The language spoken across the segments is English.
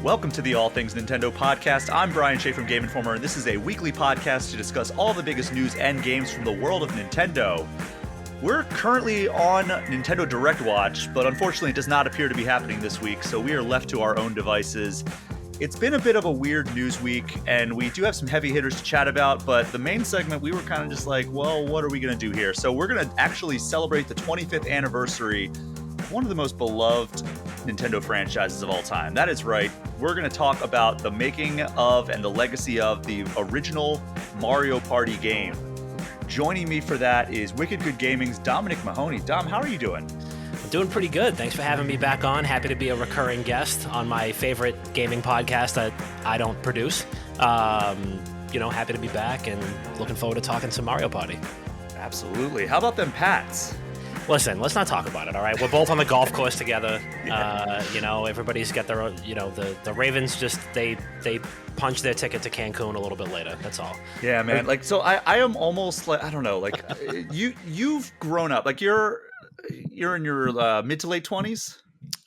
Welcome to the All Things Nintendo podcast. I'm Brian Shea from Game Informer, and this is a weekly podcast to discuss all the biggest news and games from the world of Nintendo. We're currently on Nintendo Direct Watch, but unfortunately it does not appear to be happening this week, so we are left to our own devices. It's been a bit of a weird news week, and we do have some heavy hitters to chat about, but the main segment, we were kind of just like, well, what are we going to do here? So we're going to actually celebrate the 25th anniversary of one of the most beloved Nintendo franchises of all time. That is right. We're going to talk about the making of and the legacy of the original Mario Party game. Joining me for that is Wicked Good Gaming's Dom Mahoney. Dom, how are you doing? I'm doing pretty good. Thanks for having me back on. Happy to be a recurring guest on my favorite gaming podcast that I don't produce. Happy to be back and looking forward to talking some Mario Party. Absolutely. How about them Pats? Listen, let's not talk about it, all right? We're both on the golf course together. Everybody's got their own, the Ravens just, they punch their ticket to Cancun a little bit later. That's all. Yeah, man. I am almost like, I don't know, like you've grown up, like you're in your mid to late 20s?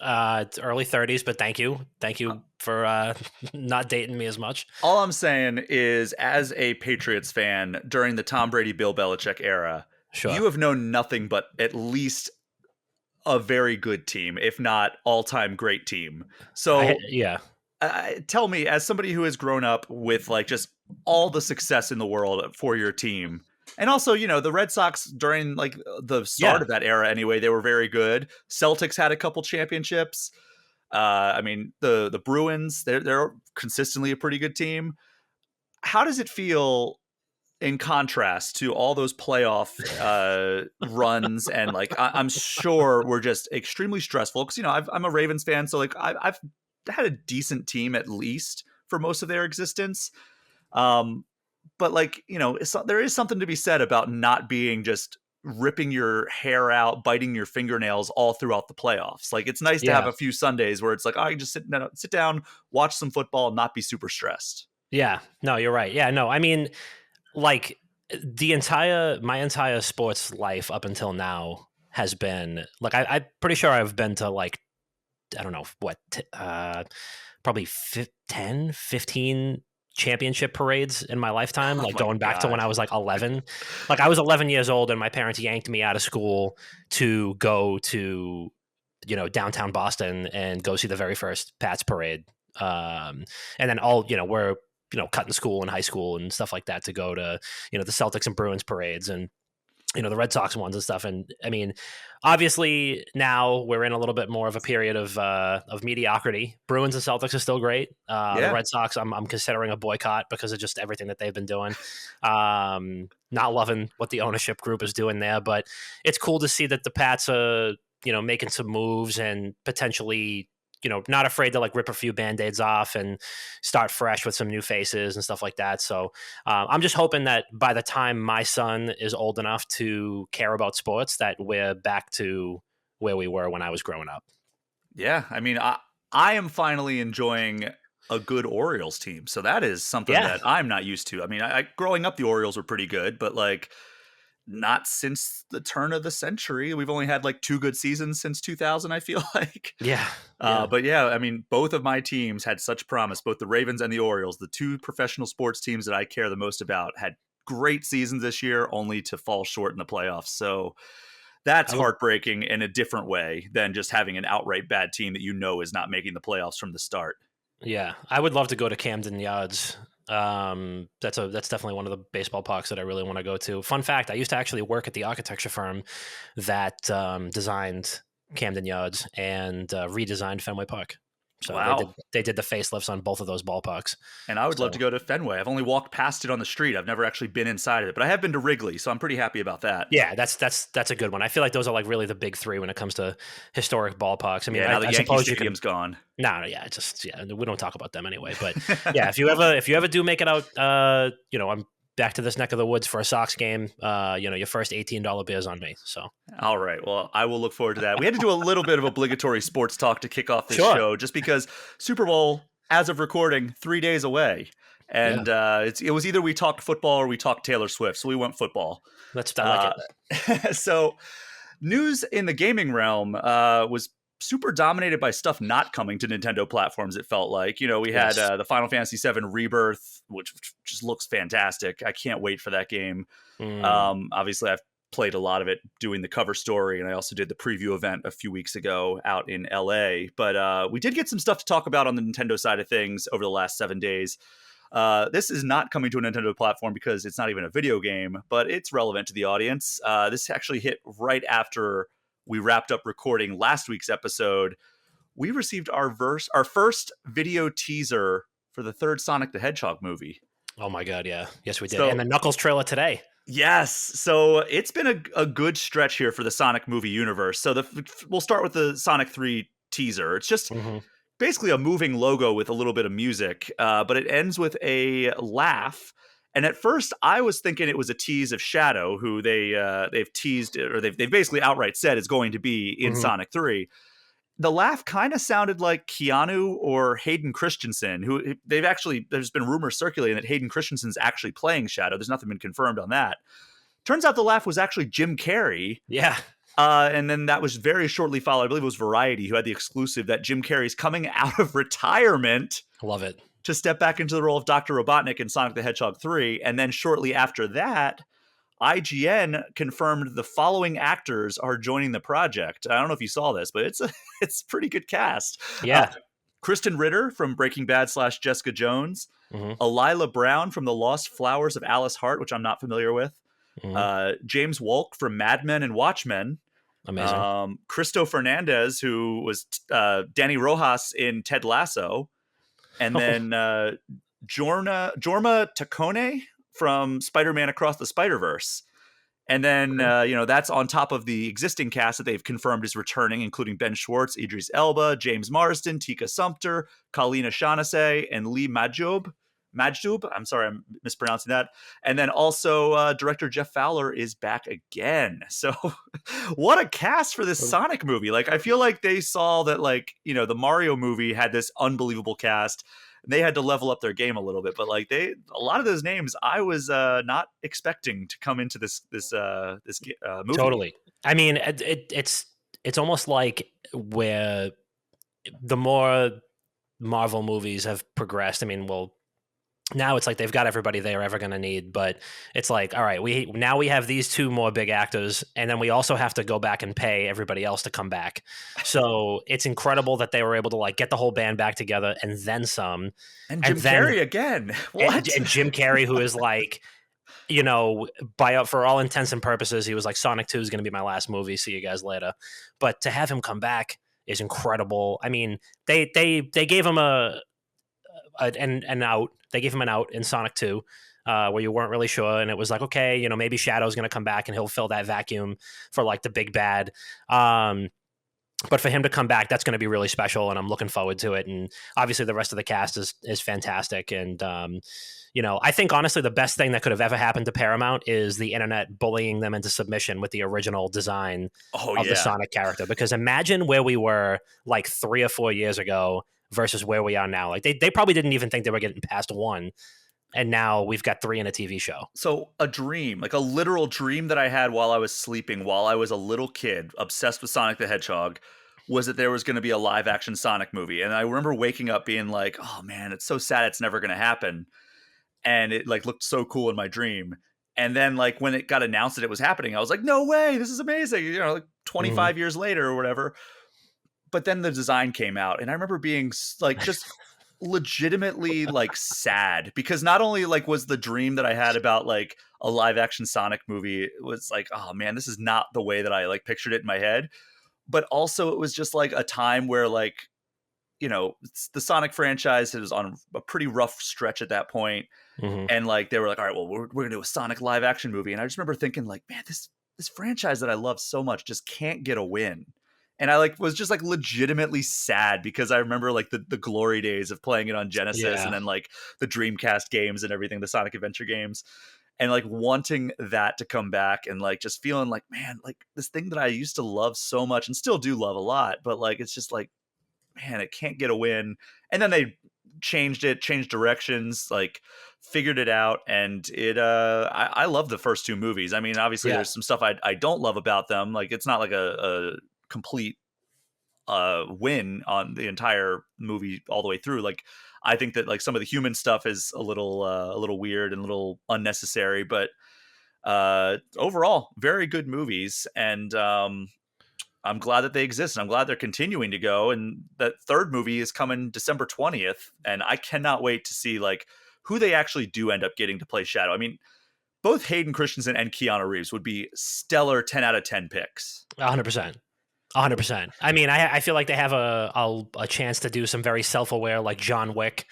Early 30s, but thank you for not dating me as much. All I'm saying is, as a Patriots fan during the Tom Brady, Bill Belichick era, sure, you have known nothing but at least a very good team, if not all-time great team. So tell me, as somebody who has grown up with like just all the success in the world for your team, and also, the Red Sox during like the start of that era anyway, they were very good. Celtics had a couple championships. The Bruins, they're consistently a pretty good team. How does it feel in contrast to all those playoff runs? And like, I'm sure we're just extremely stressful because, I'm a Ravens fan. So like I've had a decent team at least for most of their existence. But like, there is something to be said about not being just ripping your hair out, biting your fingernails all throughout the playoffs. Like, it's nice to have a few Sundays where it's like, I can just sit down, watch some football, and not be super stressed. Yeah, no, you're right. Yeah, no, I mean, like my entire sports life up until now has been like, I'm pretty sure I've been to like, I don't know what, probably 10, 15 championship parades in my lifetime, like going back to when I was like 11. Like I was 11 years old and my parents yanked me out of school to go to, downtown Boston and go see the very first Pats parade. And then we're, cutting school in high school and stuff like that to go to, the Celtics and Bruins parades and, the Red Sox ones and stuff. And I mean, obviously now we're in a little bit more of a period of mediocrity. Bruins and Celtics are still great. The Red Sox, I'm considering a boycott because of just everything that they've been doing. Not loving what the ownership group is doing there, but it's cool to see that the Pats are, making some moves and potentially, not afraid to like rip a few Band-Aids off and start fresh with some new faces and stuff like that. So I'm just hoping that by the time my son is old enough to care about sports, that we're back to where we were when I was growing up. Yeah. I mean, I am finally enjoying a good Orioles team. So that is something that I'm not used to. I mean, growing up, the Orioles were pretty good, but like, not since the turn of the century. We've only had like 2 good seasons since 2000, I feel like. But I mean, both of my teams had such promise, both the Ravens and the Orioles, the 2 professional sports teams that I care the most about, had great seasons this year, only to fall short in the playoffs. So that's heartbreaking in a different way than just having an outright bad team that is not making the playoffs from the start. Yeah, I would love to go to Camden Yards. That's definitely one of the baseball parks that I really want to go to. Fun fact, I used to actually work at the architecture firm that designed Camden Yards and redesigned Fenway Park. So they did the facelifts on both of those ballparks. And I would love to go to Fenway. I've only walked past it on the street. I've never actually been inside of it, but I have been to Wrigley, so I'm pretty happy about that. Yeah, that's a good one. I feel like those are like really the big 3 when it comes to historic ballparks. I mean, now the Yankee Stadium's gone. No, we don't talk about them anyway. But yeah, if you ever do make it out, I'm back to this neck of the woods for a Sox game. Your first $18 beers on me. So all right, well, I will look forward to that. We had to do a little bit of obligatory sports talk to kick off this show, just because Super Bowl, as of recording, 3 days away, and it was either we talked football or we talked Taylor Swift. So we went football. I like it. So news in the gaming realm was super dominated by stuff not coming to Nintendo platforms. It felt like, we had the Final Fantasy VII Rebirth, which just looks fantastic. I can't wait for that game. Obviously, I've played a lot of it doing the cover story, and I also did the preview event a few weeks ago out in LA. But we did get some stuff to talk about on the Nintendo side of things over the last 7 days. This is not coming to a Nintendo platform because it's not even a video game, but it's relevant to the audience. This actually hit right after we wrapped up recording last week's episode. We received our first video teaser for the third Sonic the Hedgehog movie. Oh my God, yeah. Yes, we did. And the Knuckles trailer today. Yes. So it's been a good stretch here for the Sonic movie universe. So we'll start with the Sonic 3 teaser. It's just basically a moving logo with a little bit of music, but it ends with a laugh. And at first, I was thinking it was a tease of Shadow, who they've teased, or they've basically outright said is going to be in Sonic 3. The laugh kind of sounded like Keanu or Hayden Christensen, who there's been rumors circulating that Hayden Christensen's actually playing Shadow. There's nothing been confirmed on that. Turns out the laugh was actually Jim Carrey. Yeah. And then that was very shortly followed. I believe it was Variety who had the exclusive that Jim Carrey's coming out of retirement. Love it. To step back into the role of Dr. Robotnik in Sonic the Hedgehog 3. And then shortly after that, IGN confirmed the following actors are joining the project. I don't know if you saw this, but it's a pretty good cast. Yeah. Kristen Ritter from Breaking Bad / Jessica Jones. Elila Brown from The Lost Flowers of Alice Hart, which I'm not familiar with. James Wolk from Mad Men and Watchmen. Amazing. Cristo Fernandez, who was Danny Rojas in Ted Lasso. And then Jorma Taccone from Spider-Man Across the Spider-Verse. And then, that's on top of the existing cast that they've confirmed is returning, including Ben Schwartz, Idris Elba, James Marsden, Tika Sumpter, Colleen O'Shaughnessy, and Lee Majdoub. I'm sorry, I'm mispronouncing that. And then also director Jeff Fowler is back again. So what a cast for this Sonic movie. Like, I feel like they saw that, like, the Mario movie had this unbelievable cast. They had to level up their game a little bit, but like a lot of those names I was not expecting to come into this movie. Totally. I mean, it's almost like where the more Marvel movies have progressed. I mean, well, now it's like they've got everybody they are ever going to need, but it's like, all right, we have these two more big actors, and then we also have to go back and pay everybody else to come back. So it's incredible that they were able to like get the whole band back together and then some. And Jim Carrey again. What? And Jim Carrey, who is like, for all intents and purposes, he was like, Sonic 2 is going to be my last movie. See you guys later. But to have him come back is incredible. I mean, they gave him an out. They gave him an out in Sonic 2 where you weren't really sure. And it was like, okay, maybe Shadow's going to come back and he'll fill that vacuum for like the big bad. But for him to come back, that's going to be really special. And I'm looking forward to it. And obviously the rest of the cast is fantastic. And, I think honestly, the best thing that could have ever happened to Paramount is the internet bullying them into submission with the original design of the Sonic character. Because imagine where we were like 3 or 4 years ago versus where we are now. Like they probably didn't even think they were getting past 1. And now we've got 3 in a TV show. So a dream, like a literal dream that I had while I was sleeping, while I was a little kid, obsessed with Sonic the Hedgehog, was that there was going to be a live action Sonic movie. And I remember waking up being like, oh man, it's so sad it's never going to happen. And it like looked so cool in my dream. And then like when it got announced that it was happening, I was like, no way, this is amazing. Like 25 years later or whatever. But then the design came out, and I remember being like just legitimately like sad, because not only like was the dream that I had about like a live action Sonic movie, it was like, oh man, this is not the way that I like pictured it in my head. But also it was just like a time where like, the Sonic franchise was on a pretty rough stretch at that point. And like, they were like, all right, well, we're going to do a Sonic live action movie. And I just remember thinking like, man, this franchise that I love so much just can't get a win. And I like was just like legitimately sad, because I remember like the glory days of playing it on Genesis and then like the Dreamcast games and everything, the Sonic Adventure games, and like wanting that to come back, and like just feeling like, man, like this thing that I used to love so much and still do love a lot, but like it's just like, man, it can't get a win. And then they changed directions, like figured it out, and it I love the first 2 movies. I mean, obviously there's some stuff I don't love about them. Like it's not like a complete win on the entire movie all the way through. Like, I think that like some of the human stuff is a little weird and a little unnecessary, but overall, very good movies. And I'm glad that they exist, and I'm glad they're continuing to go. And that third movie is coming December 20th, and I cannot wait to see like who they actually do end up getting to play Shadow. I mean, both Hayden Christensen and Keanu Reeves would be stellar 10 out of 10 picks. 100%. 100%. I mean, I feel like they have a chance to do some very self-aware, like John Wick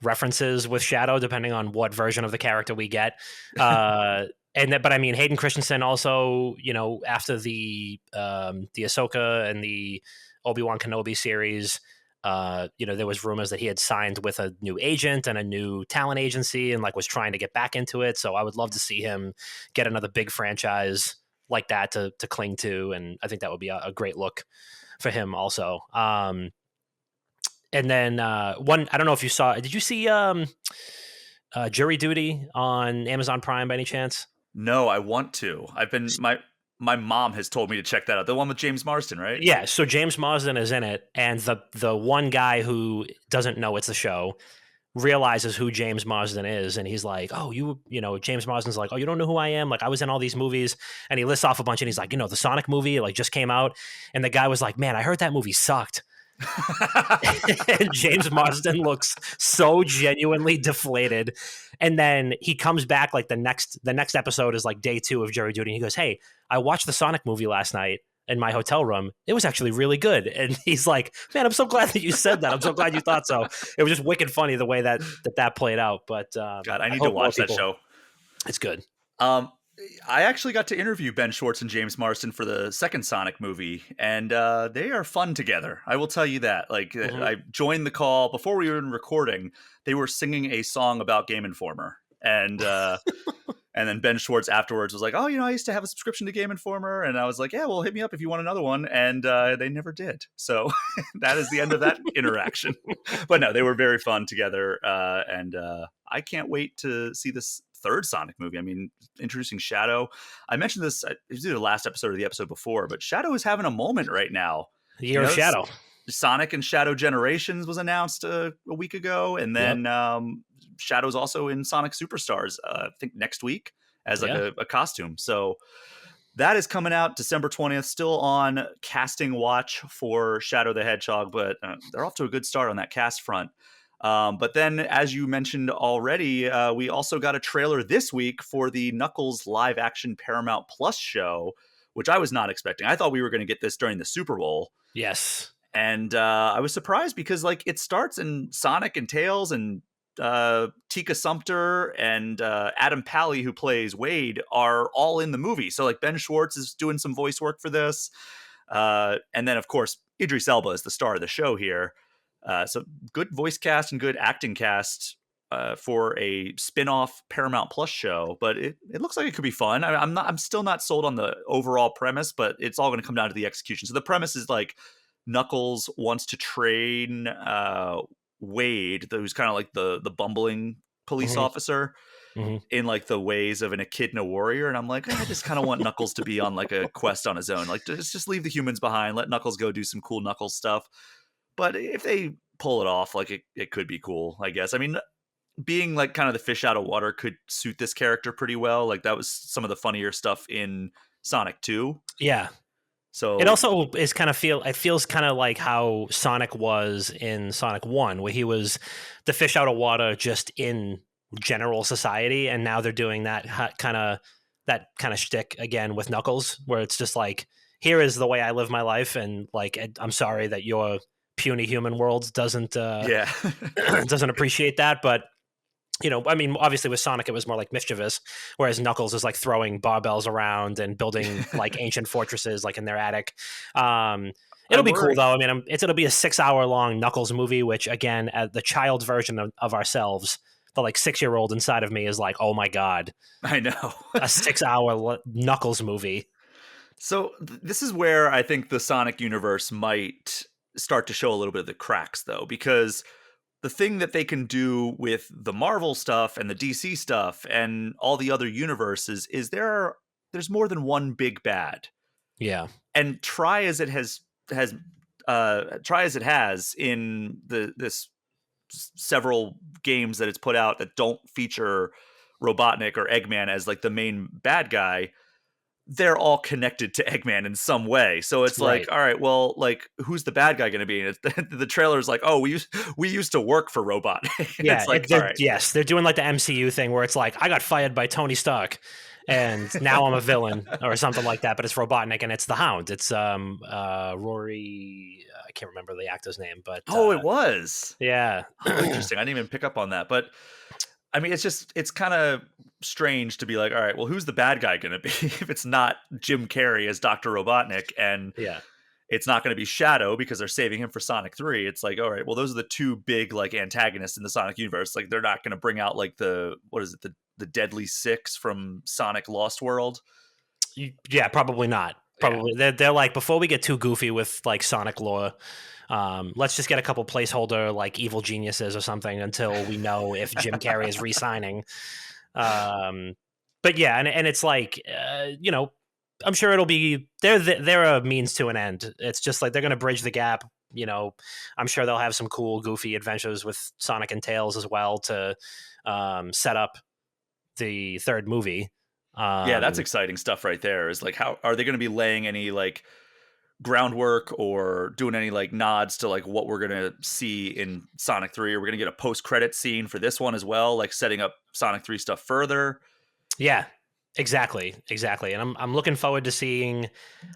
references with Shadow, depending on what version of the character we get. But I mean, Hayden Christensen also, you know, after the Ahsoka and the Obi-Wan Kenobi series, you know, there was rumors that he had signed with a new agent and a new talent agency and like was trying to get back into it. So I would love to see him get another big franchise like that to cling to, and I think that would be a great look for him also. And then one, I don't know if you saw, did you see Jury Duty on Amazon Prime by any chance? No, I want to. I've been my mom has told me to check that out. The one with James Marsden, right? Yeah, so James Marsden is in it, and the one guy who doesn't know it's a show realizes who James Marsden is, and he's like, "Oh, you know," James Marsden's like, "Oh, you don't know who I am? Like, I was in all these movies," and he lists off a bunch, and he's like, "You know, the Sonic movie like just came out," and the guy was like, "Man, I heard that movie sucked." And James Marsden looks so genuinely deflated. And then he comes back like the next episode is like day 2 of Jury Duty. And he goes, "Hey, I watched the Sonic movie last night in my hotel room. It was actually really good." And he's like, "Man, I'm so glad that you said that. I'm so glad you thought so." It was just wicked funny the way that played out. But God, I need to watch that show. It's good. I actually got to interview Ben Schwartz and James Marsden for the second Sonic movie, and they are fun together. I will tell you that. Like, I joined the call before we were in recording. They were singing a song about Game Informer, and and then Ben Schwartz afterwards was like, "Oh, you know, I used to have a subscription to Game Informer," and I was like, "Yeah, well, hit me up if you want another one." And they never did. So that is the end of that interaction. But no, they were very fun together, and I can't wait to see this third Sonic movie. I mean, introducing Shadow. I mentioned this, it was either the last episode or the episode before, but Shadow is having a moment right now. The Year of Shadow. Sonic and Shadow Generations was announced a week ago, and then Shadow's also in Sonic Superstars, I think next week as like a costume. So that is coming out December 20th, still on casting watch for Shadow the Hedgehog, but they're off to a good start on that cast front. But then, as you mentioned already, we also got a trailer this week for the Knuckles live action Paramount Plus show, which I was not expecting. I thought we were going to get this during the Super Bowl. Yes. And I was surprised because like it starts in Sonic and Tails, and Tika Sumpter and Adam Pally, who plays Wade, are all in the movie. So like Ben Schwartz is doing some voice work for this. And then, of course, Idris Elba is the star of the show here. So good voice cast and good acting cast for a spin-off Paramount Plus show, but it looks like it could be fun. I'm still not sold on the overall premise, but it's all going to come down to the execution. So the premise is like Knuckles wants to train Wade, who's kind of like the bumbling police officer, in like the ways of an Echidna warrior. And I'm like, I just kind of want Knuckles to be on like a quest on his own. Like just leave the humans behind, let Knuckles go do some cool Knuckles stuff. But if they pull it off, like it could be cool, I guess. I mean, being like kind of the fish out of water could suit this character pretty well. Like that was some of the funnier stuff in Sonic 2. Yeah. So it also is kind of feels kind of like how Sonic was in Sonic 1, where he was the fish out of water just in general society, and now they're doing that kind of shtick again with Knuckles, where it's just like, here is the way I live my life, and like I'm sorry that your puny human world doesn't doesn't appreciate that. But you know, I mean, obviously with Sonic it was more like mischievous, whereas Knuckles is like throwing barbells around and building like ancient fortresses like in their attic. It'll be cool though. I mean, it'll be a 6-hour long Knuckles movie, which again, the child version of ourselves, the like 6-year-old inside of me is like, oh my God, I know. A 6-hour Knuckles movie. So this is where I think the Sonic universe might start to show a little bit of the cracks, though, because the thing that they can do with the Marvel stuff and the DC stuff and all the other universes is there's more than one big bad. Yeah. And try as it has try as it has in this several games that it's put out that don't feature Robotnik or Eggman as like the main bad guy, they're all connected to Eggman in some way. So it's like, Right. all right, well, like who's the bad guy going to be? And the trailer is like, oh, we used to work for Robotnik. And Yeah, it's like, all right, yes, they're doing like the MCU thing where it's like I got fired by Tony Stark, and now I'm a villain or something like that. But it's Robotnik and it's the Hound. It's Rory. I can't remember the actor's name, but oh, it was. yeah. Oh, interesting. I didn't even pick up on that, but I mean, it's kind of strange to be like, all right, well, who's the bad guy going to be if it's not Jim Carrey as Dr. Robotnik, and Yeah. it's not going to be Shadow because they're saving him for Sonic 3. It's like, all right, well, those are the two big like antagonists in the Sonic universe. Like they're not going to bring out like the Deadly Six from Sonic Lost World. Yeah, probably not. Probably they're like, before we get too goofy with like Sonic lore, let's just get a couple placeholder like evil geniuses or something until we know if Jim Carrey is re-signing. But yeah, and it's like I'm sure it'll be they're a means to an end. It's just like they're going to bridge the gap. I'm sure they'll have some cool, goofy adventures with Sonic and Tails as well to set up the third movie. Yeah, that's exciting stuff right there. Is like, how are they going to be laying any like groundwork or doing any like nods to like what we're gonna see in Sonic 3? Or we're gonna get a post-credit scene for this one as well, like setting up Sonic 3 stuff further. Yeah, exactly. And I'm looking forward to seeing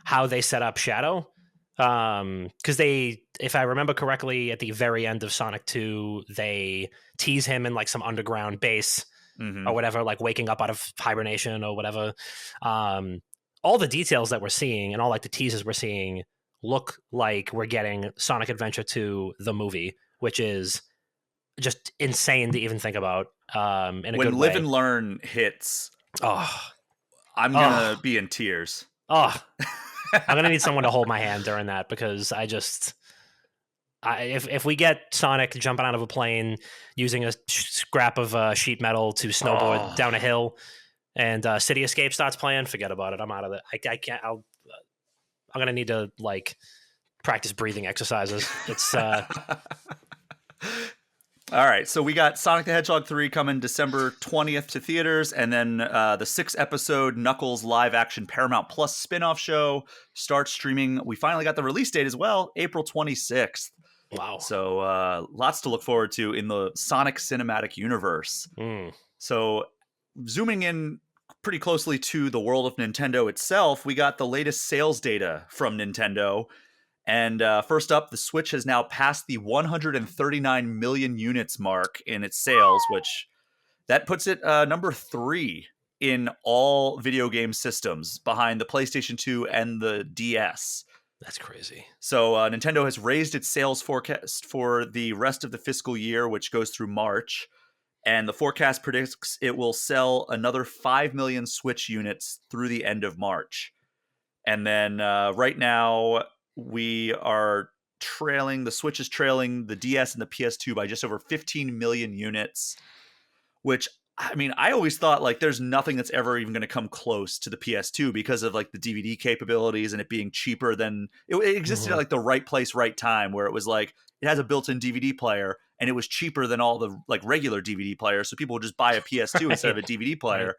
how they set up Shadow. Because they, if I remember correctly, at the very end of Sonic 2, they tease him in like some underground base or whatever, like waking up out of hibernation or whatever. All the details that we're seeing and all like the teases we're seeing look like we're getting Sonic Adventure 2, the movie, which is just insane to even think about. In a When good Live way. and Learn hits, Oh, I'm gonna be in tears. oh, I'm gonna need someone to hold my hand during that, because if we get Sonic jumping out of a plane using a scrap of sheet metal to snowboard down a hill, and City Escape starts playing, forget about it. I'm out of it. I can't. I'm gonna need to like practice breathing exercises. It's All right, so we got Sonic the Hedgehog 3 coming December 20th to theaters, and then the 6-episode Knuckles live-action Paramount Plus spin-off show starts streaming. We finally got the release date as well, April 26th. wow. So lots to look forward to in the Sonic cinematic universe. So zooming in pretty closely to the world of Nintendo itself, we got the latest sales data from Nintendo. And first up, the Switch has now passed the 139 million units mark in its sales, which that puts it number 3 in all video game systems, behind the PlayStation 2 and the DS. That's crazy. So Nintendo has raised its sales forecast for the rest of the fiscal year, which goes through March. And the forecast predicts it will sell another 5 million Switch units through the end of March. And then right now, we are trailing, the Switch is trailing the DS and the PS2 by just over 15 million units, which, I mean, I always thought like there's nothing that's ever even going to come close to the PS2 because of like the DVD capabilities and it being cheaper than it existed at like the right place, right time, where it was like it has a built-in DVD player and it was cheaper than all the like regular DVD players. So people would just buy a PS2 instead of a DVD player.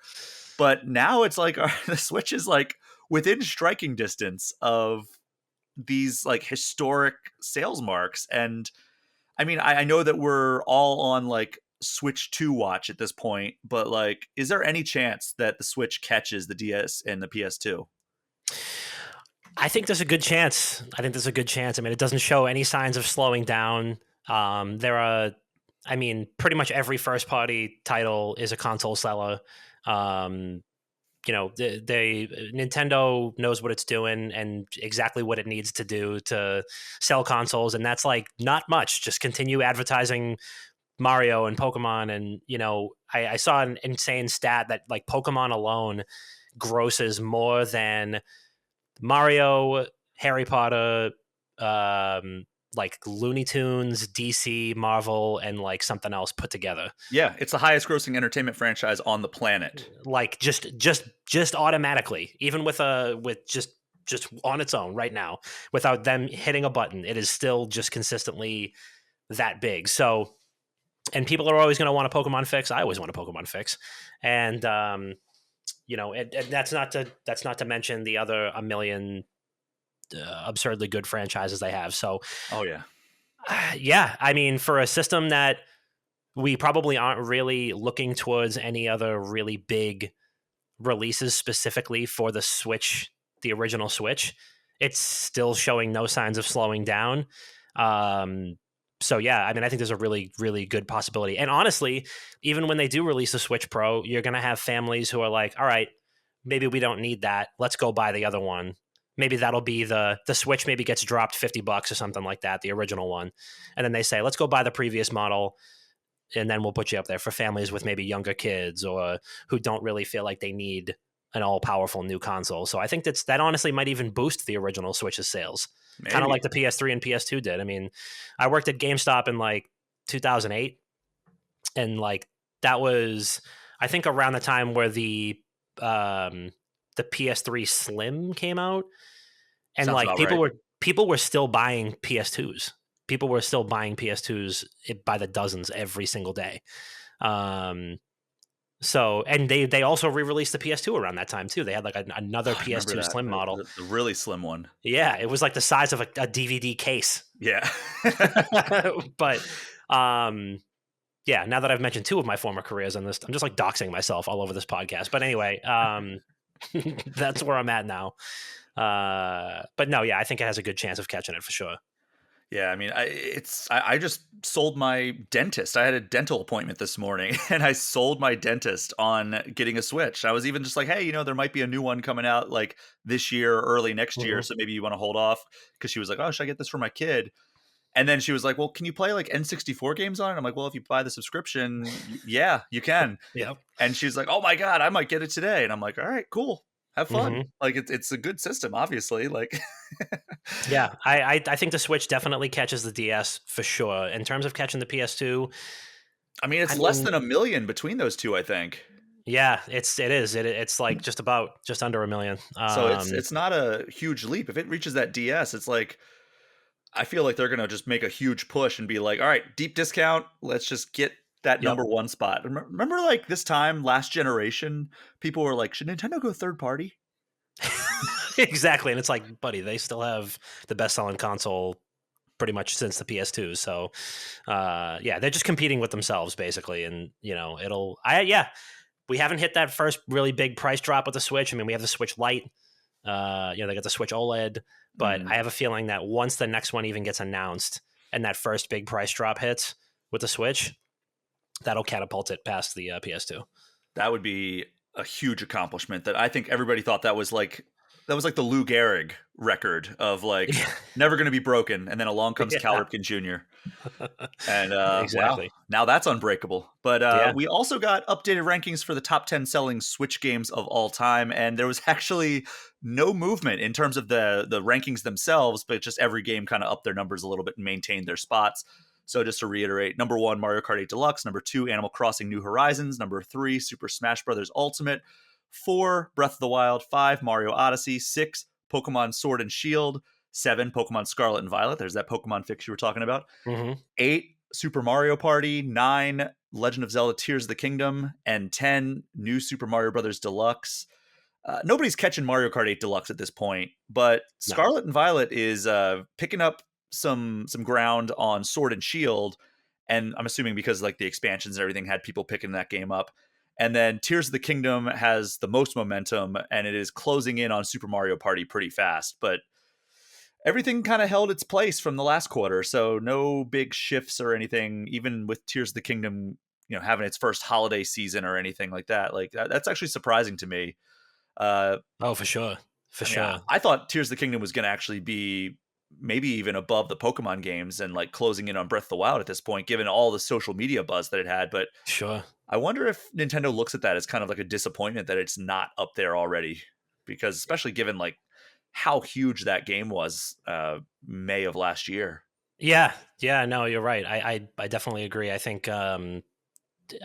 But now it's like the Switch is like within striking distance of these like historic sales marks. And I mean, I know that we're all on like Switch 2 watch at this point, but like, is there any chance that the Switch catches the DS and the PS2? I think there's a good chance. I mean, it doesn't show any signs of slowing down. I mean, pretty much every first party title is a console seller. Nintendo knows what it's doing and exactly what it needs to do to sell consoles, and that's like not much. Just continue advertising Mario and Pokemon, and I saw an insane stat that like Pokemon alone grosses more than Mario, Harry Potter, like Looney Tunes, DC, Marvel, and like something else put together. Yeah, it's the highest grossing entertainment franchise on the planet. Like just automatically, even with just just on its own right now without them hitting a button. It is still just consistently that big. So, and people are always going to want a Pokemon fix. I always want a Pokemon fix. And, and that's not to mention the other a million absurdly good franchises they have. So, oh yeah, yeah, I mean, for a system that we probably aren't really looking towards any other really big releases specifically for the Switch, the original Switch, it's still showing no signs of slowing down. So yeah, I mean, I think there's a really, really good possibility. And honestly, even when they do release a Switch Pro, you're going to have families who are like, all right, maybe we don't need that. Let's go buy the other one. Maybe that'll be the Switch maybe gets dropped $50 or something like that, the original one. And then they say, let's go buy the previous model, and then we'll put you up there for families with maybe younger kids or who don't really feel like they need an all-powerful new console. So I think that honestly might even boost the original Switch's sales, kind of like the PS3 and PS2 did. I mean, I worked at GameStop in like 2008, and like that was, I think, around the time where the PS3 Slim came out, and sounds like about right. people were still buying PS2s. People were still buying PS2s by the dozens every single day. So, and they also re-released the PS2 around that time too. They had like another PS2 that, Slim model. the really slim one. Yeah, it was like the size of a DVD case. Yeah. But yeah, now that I've mentioned two of my former careers on this, I'm just like doxing myself all over this podcast. But anyway, that's where I'm at now. But no, yeah, I think it has a good chance of catching it for sure. Yeah, I mean, I just sold my dentist. I had a dental appointment this morning, and I sold my dentist on getting a Switch. I was even just like, hey, there might be a new one coming out like this year or early next year, so maybe you want to hold off, because she was like, oh, should I get this for my kid? And then she was like, well, can you play like N64 games on it? I'm like, well, if you buy the subscription, yeah, you can. Yeah. And she's like, oh my God, I might get it today. And I'm like, all right, cool. Have fun. Like it's a good system, obviously. Like, yeah, I think the Switch definitely catches the DS for sure. In terms of catching the PS2, I mean, it's less than a million between those two, I think. Yeah, it is. It's like just under a million. So it's not a huge leap. If it reaches that DS, it's like, I feel like they're gonna just make a huge push and be like, all right, deep discount. Let's just get that number one spot. Remember, like this time last generation, people were like, should Nintendo go third party? Exactly. And it's like, buddy, they still have the best selling console pretty much since the PS2. So yeah, they're just competing with themselves basically. And we haven't hit that first really big price drop with the Switch. I mean, we have the Switch Lite, they got the Switch OLED, but I have a feeling that once the next one even gets announced and that first big price drop hits with the Switch, that'll catapult it past the PS2. That would be a huge accomplishment. That I think everybody thought that was like the Lou Gehrig record of like never going to be broken, and then along comes Cal Ripken Jr. And exactly. Wow, now that's unbreakable. But we also got updated rankings for the top 10 selling Switch games of all time, and there was actually no movement in terms of the rankings themselves, but just every game kind of upped their numbers a little bit and maintained their spots. So just to reiterate, number 1, Mario Kart 8 Deluxe. Number 2, Animal Crossing New Horizons. Number 3, Super Smash Bros. Ultimate. 4, Breath of the Wild. 5, Mario Odyssey. 6, Pokemon Sword and Shield. 7, Pokemon Scarlet and Violet. There's that Pokemon fix you were talking about. 8, Super Mario Party. 9, Legend of Zelda Tears of the Kingdom. And 10, New Super Mario Bros. Deluxe. Nobody's catching Mario Kart 8 Deluxe at this point, but Scarlet and Violet is picking up some ground on Sword and Shield, and I'm assuming because like the expansions and everything had people picking that game up. And then Tears of the Kingdom has the most momentum, and it is closing in on Super Mario Party pretty fast, but everything kind of held its place from the last quarter, so no big shifts or anything, even with Tears of the Kingdom having its first holiday season or anything like that. Like that's actually surprising to me. For sure. I thought Tears of the Kingdom was going to actually be maybe even above the Pokemon games and like closing in on Breath of the Wild at this point, given all the social media buzz that it had. But sure, I wonder if Nintendo looks at that as kind of like a disappointment that it's not up there already, because especially given like how huge that game was May of last year. Yeah, no, you're right. I definitely agree. I think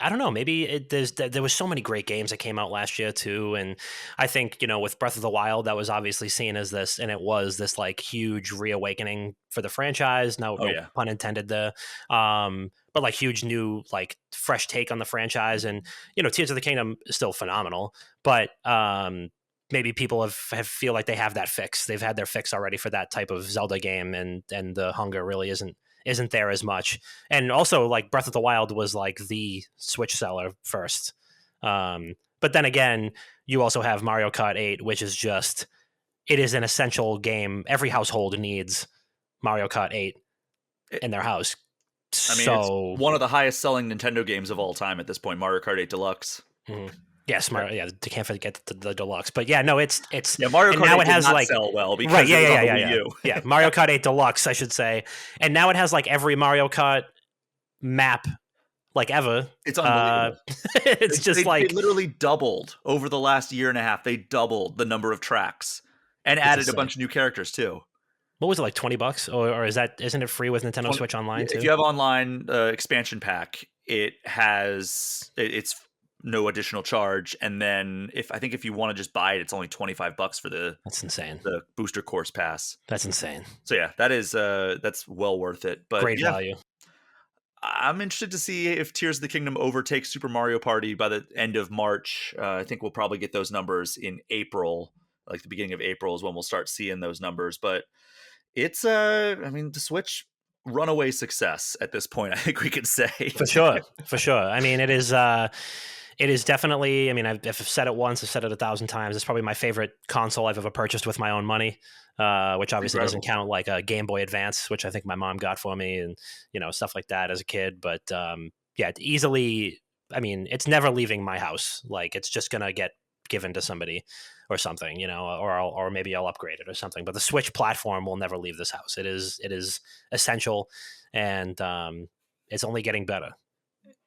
I don't know. Maybe there was so many great games that came out last year too, and I think with Breath of the Wild, that was obviously seen as this, and it was this like huge reawakening for the franchise. No, Oh no yeah. pun intended there. But like huge new like fresh take on the franchise, and Tears of the Kingdom is still phenomenal, but maybe people have feel like they have that fix. They've had their fix already for that type of Zelda game, and the hunger really isn't there as much. And also, like Breath of the Wild was like the Switch seller first. But then again, you also have Mario Kart 8, which is just it is an essential game. Every household needs Mario Kart 8 in their house. I mean, it's So one of the highest selling Nintendo games of all time at this point, Mario Kart 8 Deluxe. yes, Mario. Yeah, they can't forget the deluxe. But yeah, no, it's Yeah, Mario and Kart now 8 it did has not like sell well because right. it was on the Yeah. Wii U. Yeah, Mario Kart 8 Deluxe, I should say, and now it has like every Mario Kart map like ever. It's unbelievable. It's just They like literally doubled over the last year and a half. They doubled the number of tracks and it's added a insane. bunch of new characters too. What was it, like $20, or isn't it free with Nintendo 20, Switch Online if too? you have online expansion pack, it's no additional charge. And then if you want to just buy it, it's only $25 for That's insane. the booster course pass. That's insane. So yeah, that's well worth it. But Great yeah, value. I'm interested to see if Tears of the Kingdom overtakes Super Mario Party by the end of March. I think we'll probably get those numbers in April, like the beginning of April is when we'll start seeing those numbers. But it's I mean, the Switch runaway success at this point. I think we could say For sure. For sure. I mean, it is definitely. I mean, I've said it once. I've said it 1,000 times. It's probably my favorite console I've ever purchased with my own money. Which obviously doesn't count like a Game Boy Advance, which I think my mom got for me, and stuff like that as a kid. But yeah, easily. I mean, it's never leaving my house. Like it's just gonna get given to somebody or something, or maybe I'll upgrade it or something. But the Switch platform will never leave this house. It is essential, and it's only getting better.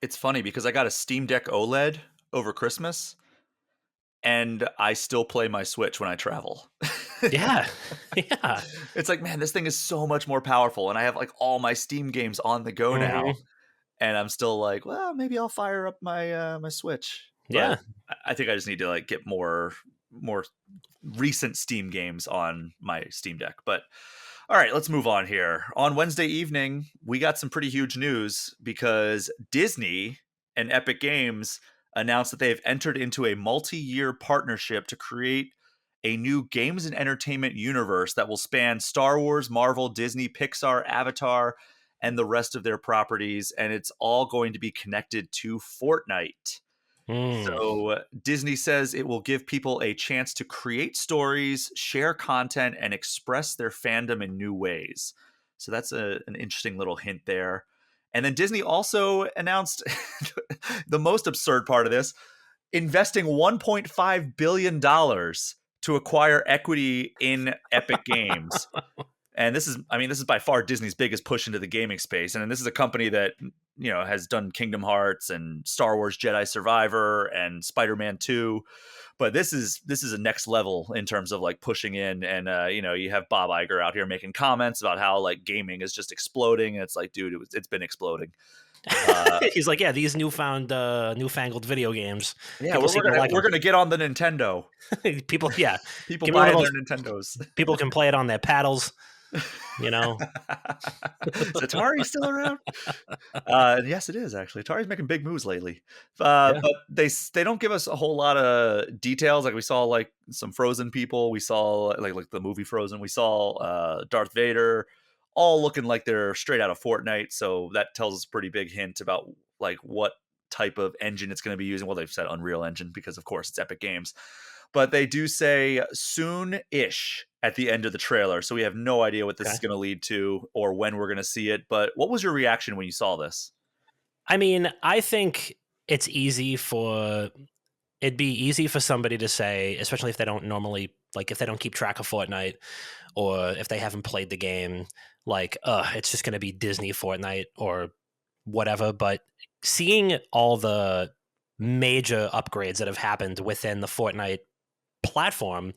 It's funny because I got a Steam Deck OLED over Christmas, and I still play my Switch when I travel. Yeah, yeah. It's like, man, this thing is so much more powerful, and I have like all my Steam games on the go now, Mm-hmm. and I'm still like, well, maybe I'll fire up my Switch. But Yeah. I think I just need to like get more recent Steam games on my Steam Deck. But all right, let's move on here. On Wednesday evening, we got some pretty huge news because Disney and Epic Games announced that they have entered into a multi-year partnership to create a new games and entertainment universe that will span Star Wars, Marvel, Disney, Pixar, Avatar, and the rest of their properties. And it's all going to be connected to Fortnite. Mm. So Disney says it will give people a chance to create stories, share content, and express their fandom in new ways. So that's an interesting little hint there. And then Disney also announced the most absurd part of this, investing $1.5 billion to acquire equity in Epic Games. And this is by far Disney's biggest push into the gaming space. And this is a company that, has done Kingdom Hearts and Star Wars Jedi Survivor and Spider-Man 2. But this is a next level in terms of like pushing in. And, you have Bob Iger out here making comments about how like gaming is just exploding. And it's like, dude, it's been exploding. He's like, yeah, these newfangled video games. Yeah, People seem to like we're gonna get on the Nintendo. People, yeah, People give me one buying of their those. Nintendos. People can play it on their paddles. Is Atari still around? Yes, it is actually. Atari's making big moves lately, Yeah. but they don't give us a whole lot of details. Like we saw like some Frozen people, we saw like the movie Frozen, we saw Darth Vader, all looking like they're straight out of Fortnite. So that tells us a pretty big hint about like what type of engine it's going to be using. Well, they've said Unreal Engine because of course it's Epic Games. But they do say soon-ish at the end of the trailer. So we have no idea what this is going to lead to or when we're going to see it. But what was your reaction when you saw this? I mean, I think it'd be easy for somebody to say, especially if they don't normally, like if they don't keep track of Fortnite or if they haven't played the game, like, it's just going to be Disney Fortnite or whatever. But seeing all the major upgrades that have happened within the Fortnite platform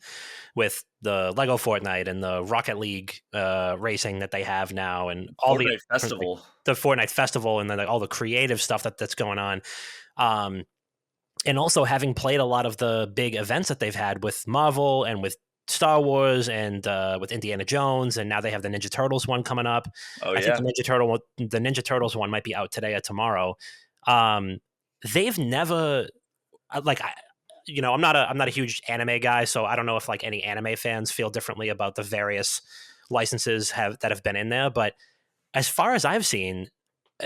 with the Lego Fortnite and the Rocket League racing that they have now, and all the Fortnite Festival, the Fortnite Festival, and then all the creative stuff that's going on. And also having played a lot of the big events that they've had with Marvel and with Star Wars and with Indiana Jones, and now they have the Ninja Turtles one coming up. Oh I think yeah, the Ninja Turtles one might be out today or tomorrow. They've never like I, I'm not a huge anime guy, so I don't know if like any anime fans feel differently about the various licenses that have been in there. But as far as I've seen,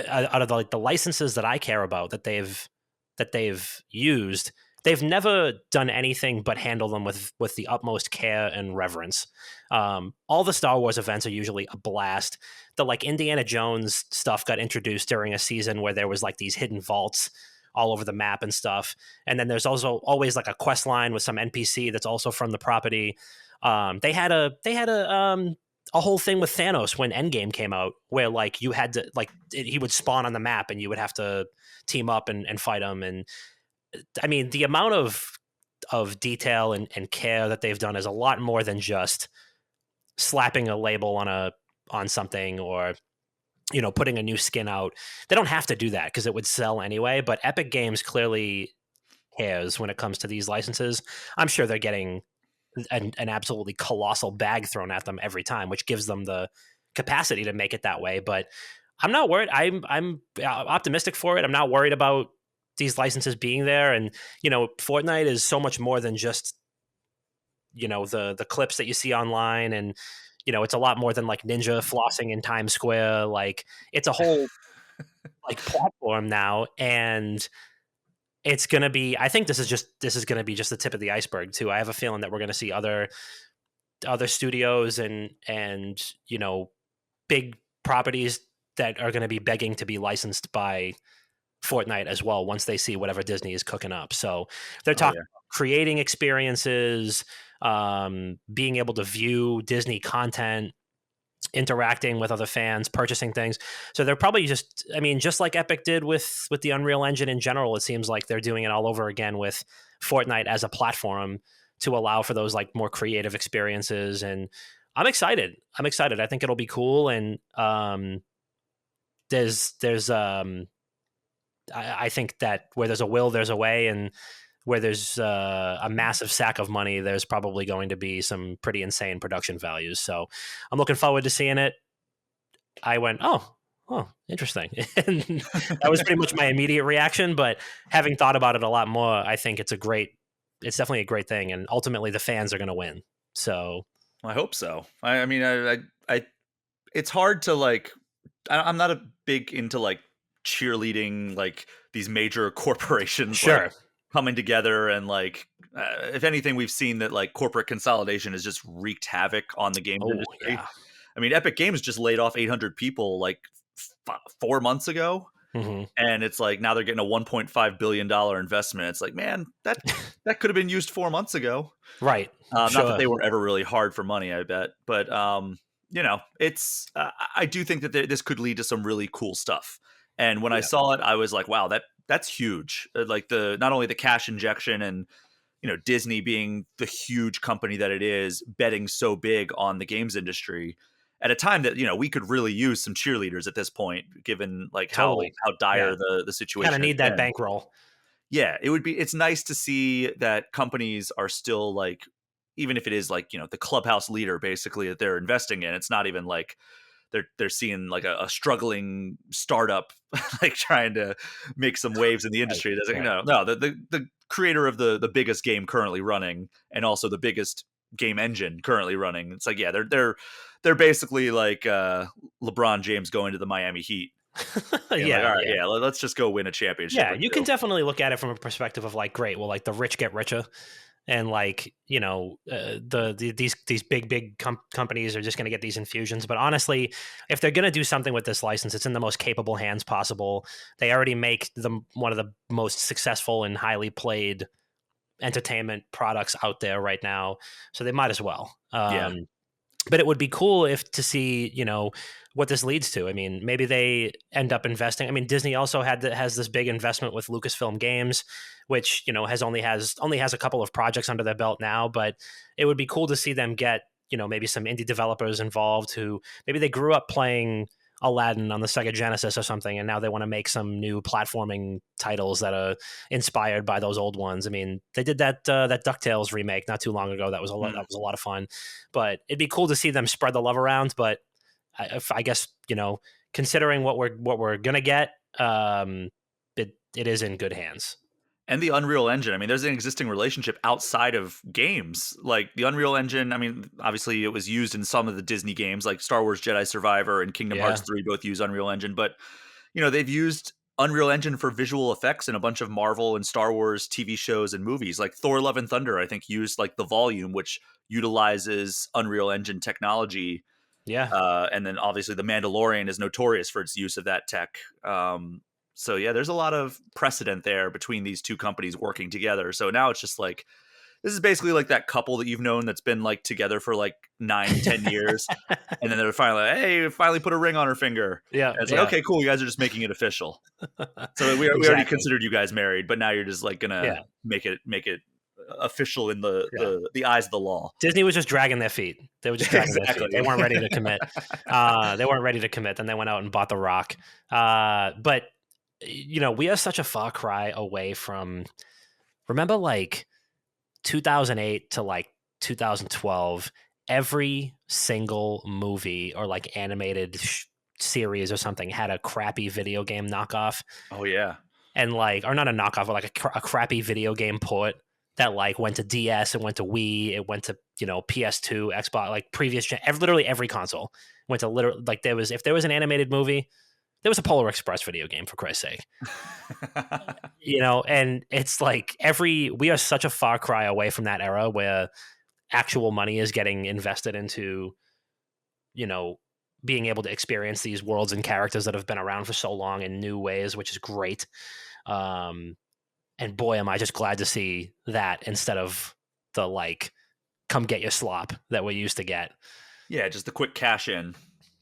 out of the licenses that I care about that they've used, they've never done anything but handle them with the utmost care and reverence. All the Star Wars events are usually a blast. The like Indiana Jones stuff got introduced during a season where there was like these hidden vaults all over the map and stuff. And then there's also always like a quest line with some NPC that's also from the property. They had a whole thing with Thanos when Endgame came out, where like you had to he would spawn on the map and you would have to team up and fight him. And I mean, the amount of detail and care that they've done is a lot more than just slapping a label on something, or putting a new skin out. They don't have to do that because it would sell anyway. But Epic Games clearly cares when it comes to these licenses. I'm sure they're getting an absolutely colossal bag thrown at them every time, which gives them the capacity to make it that way. But I'm not worried. I'm optimistic for it. I'm not worried about these licenses being there. And Fortnite is so much more than just the clips that you see online, and it's a lot more than like Ninja flossing in Times Square. Like it's a whole like platform now, and it's going to be, I think this is going to be just the tip of the iceberg too. I have a feeling that we're going to see other studios and big properties that are going to be begging to be licensed by Fortnite as well once they see whatever Disney is cooking up. So they're talking about creating experiences, being able to view Disney content, interacting with other fans, purchasing things. So they're probably just like Epic did with the Unreal Engine in general, it seems like they're doing it all over again with Fortnite as a platform to allow for those like more creative experiences. And I'm excited. I think it'll be cool. And there's I think that where there's a will, there's a way, and where there's a massive sack of money, there's probably going to be some pretty insane production values. So I'm looking forward to seeing it. I went, oh, interesting. And that was pretty much my immediate reaction. But having thought about it a lot more, I think it's definitely a great thing. And ultimately the fans are going to win. So I hope so. I mean, I it's hard to like, I'm not a big into like cheerleading like these major corporations sure. like coming together, and like if anything, we've seen that like corporate consolidation has just wreaked havoc on the games industry. Yeah. I mean, Epic Games just laid off 800 people like 4 months ago. Mm-hmm. And it's like now they're getting a $1.5 billion investment. It's like, man, that could have been used 4 months ago. Right. Not that they were ever really hard for money, I bet. But, it's I do think that this could lead to some really cool stuff. And when I saw it, I was like, wow, that's huge. Like not only the cash injection and, Disney being the huge company that it is, betting so big on the games industry at a time that, we could really use some cheerleaders at this point, given like totally. how dire the situation. Kind of need that bankroll. Yeah, it's nice to see that companies are still like, even if it is like, the clubhouse leader basically that they're investing in, it's not even like they're seeing like a struggling startup like trying to make some waves in the industry. Right. No, the creator of the biggest game currently running, and also the biggest game engine currently running. It's like, yeah, they're basically like LeBron James going to the Miami Heat. Yeah, like, all right, yeah, let's just go win a championship. Yeah, you can definitely look at it from a perspective of like, great, well, like the rich get richer, and like these big companies are just going to get these infusions. But honestly, if they're going to do something with this license, it's in the most capable hands possible. They already make them one of the most successful and highly played entertainment products out there right now, so they might as well. but it would be cool if to see, what this leads to. I mean, maybe they end up investing. I mean, Disney also has this big investment with Lucasfilm Games, which has a couple of projects under their belt now. But it would be cool to see them get, maybe some indie developers involved who maybe they grew up playing Aladdin on the Sega Genesis or something, and now they want to make some new platforming titles that are inspired by those old ones. I mean, they did that DuckTales remake not too long ago. That was that was a lot of fun, but it'd be cool to see them spread the love around. But I guess considering what we're gonna get, it is in good hands. And the Unreal Engine. I mean, there's an existing relationship outside of games. Like the Unreal Engine, I mean, obviously it was used in some of the Disney games, like Star Wars Jedi Survivor and Kingdom Hearts 3 both use Unreal Engine. But, they've used Unreal Engine for visual effects in a bunch of Marvel and Star Wars TV shows and movies. Like Thor Love and Thunder, I think, used like the Volume, which utilizes Unreal Engine technology. Yeah. And then obviously The Mandalorian is notorious for its use of that tech. So yeah, there's a lot of precedent there between these two companies working together. So now it's just like, this is basically like that couple that you've known that's been like together for like 9-10 years. And then they're finally like, hey, finally put a ring on her finger. Yeah. And it's like, okay, cool. You guys are just making it official. So we already considered you guys married, but now you're just like gonna make it official in the eyes of the law. Disney was just dragging their feet. They were just dragging their feet. They weren't ready to commit. Then they went out and bought The Rock. But we are such a far cry away from, remember like 2008 to like 2012, every single movie or like animated series or something had a crappy video game knockoff. Oh yeah. And like, or not a knockoff, but like a crappy video game port that like went to DS, it went to Wii, it went to, PS2, Xbox, like previous literally every console went to literally, like if there was an animated movie, there was a Polar Express video game, for Christ's sake. And it's like we are such a far cry away from that era where actual money is getting invested into, being able to experience these worlds and characters that have been around for so long in new ways, which is great. And boy, am I just glad to see that instead of the like, come get your slop that we used to get. Yeah, just the quick cash in.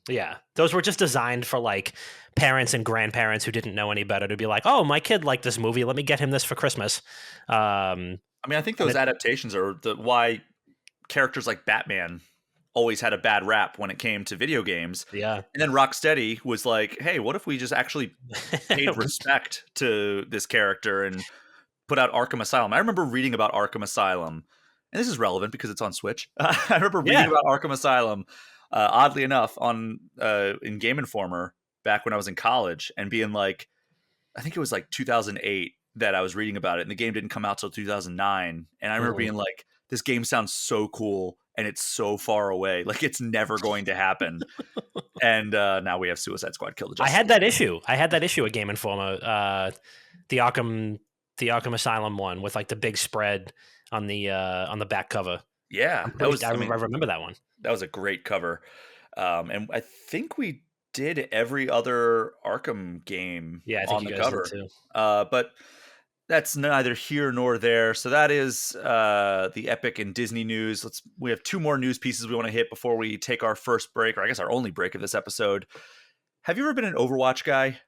Yeah, those were just designed for like parents and grandparents who didn't know any better to be like, oh, my kid liked this movie, let me get him this for Christmas. I mean, I think those adaptations are why characters like Batman always had a bad rap when it came to video games. Yeah. And then Rocksteady was like, hey, what if we just actually paid respect to this character and put out Arkham Asylum? I remember reading about Arkham Asylum, and this is relevant because it's on Switch. I remember reading about Arkham Asylum, oddly enough, on in Game Informer back when I was in college, and being like, I think it was like 2008 that I was reading about it, and the game didn't come out till 2009. And I remember being like, this game sounds so cool, and it's so far away. Like, it's never going to happen. And now we have Suicide Squad Kill the Justice. I had that issue at Game Informer, the Arkham Asylum one with like the big spread on the back cover. Yeah, I remember that one. That was a great cover. And I think we did every other Arkham game on the cover too. But that's neither here nor there. So that is the Epic and Disney news. We have two more news pieces we want to hit before we take our first break, or I guess our only break of this episode. Have you ever been an Overwatch guy?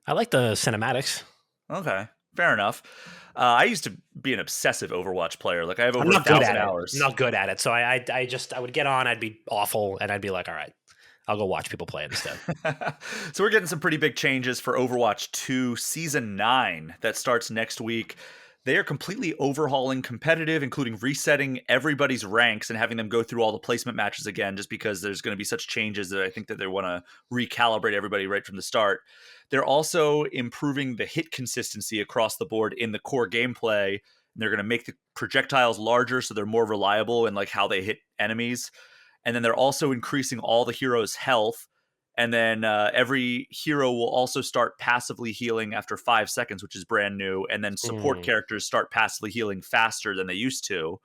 I like the cinematics. Okay, fair enough. I used to be an obsessive Overwatch player. Like I have over 1,000 hours. I'm not good at it. So I would get on, I'd be awful, and I'd be like, all right, I'll go watch people play it instead. So we're getting some pretty big changes for Overwatch 2 Season 9 that starts next week. They are completely overhauling competitive, including resetting everybody's ranks and having them go through all the placement matches again, just because there's going to be such changes that I think that they want to recalibrate everybody right from the start. They're also improving the hit consistency across the board in the core gameplay. They're going to make the projectiles larger so they're more reliable in like how they hit enemies. And then they're also increasing all the heroes' health. And then every hero will also start passively healing after 5 seconds, which is brand new. And then support characters start passively healing faster than they used to.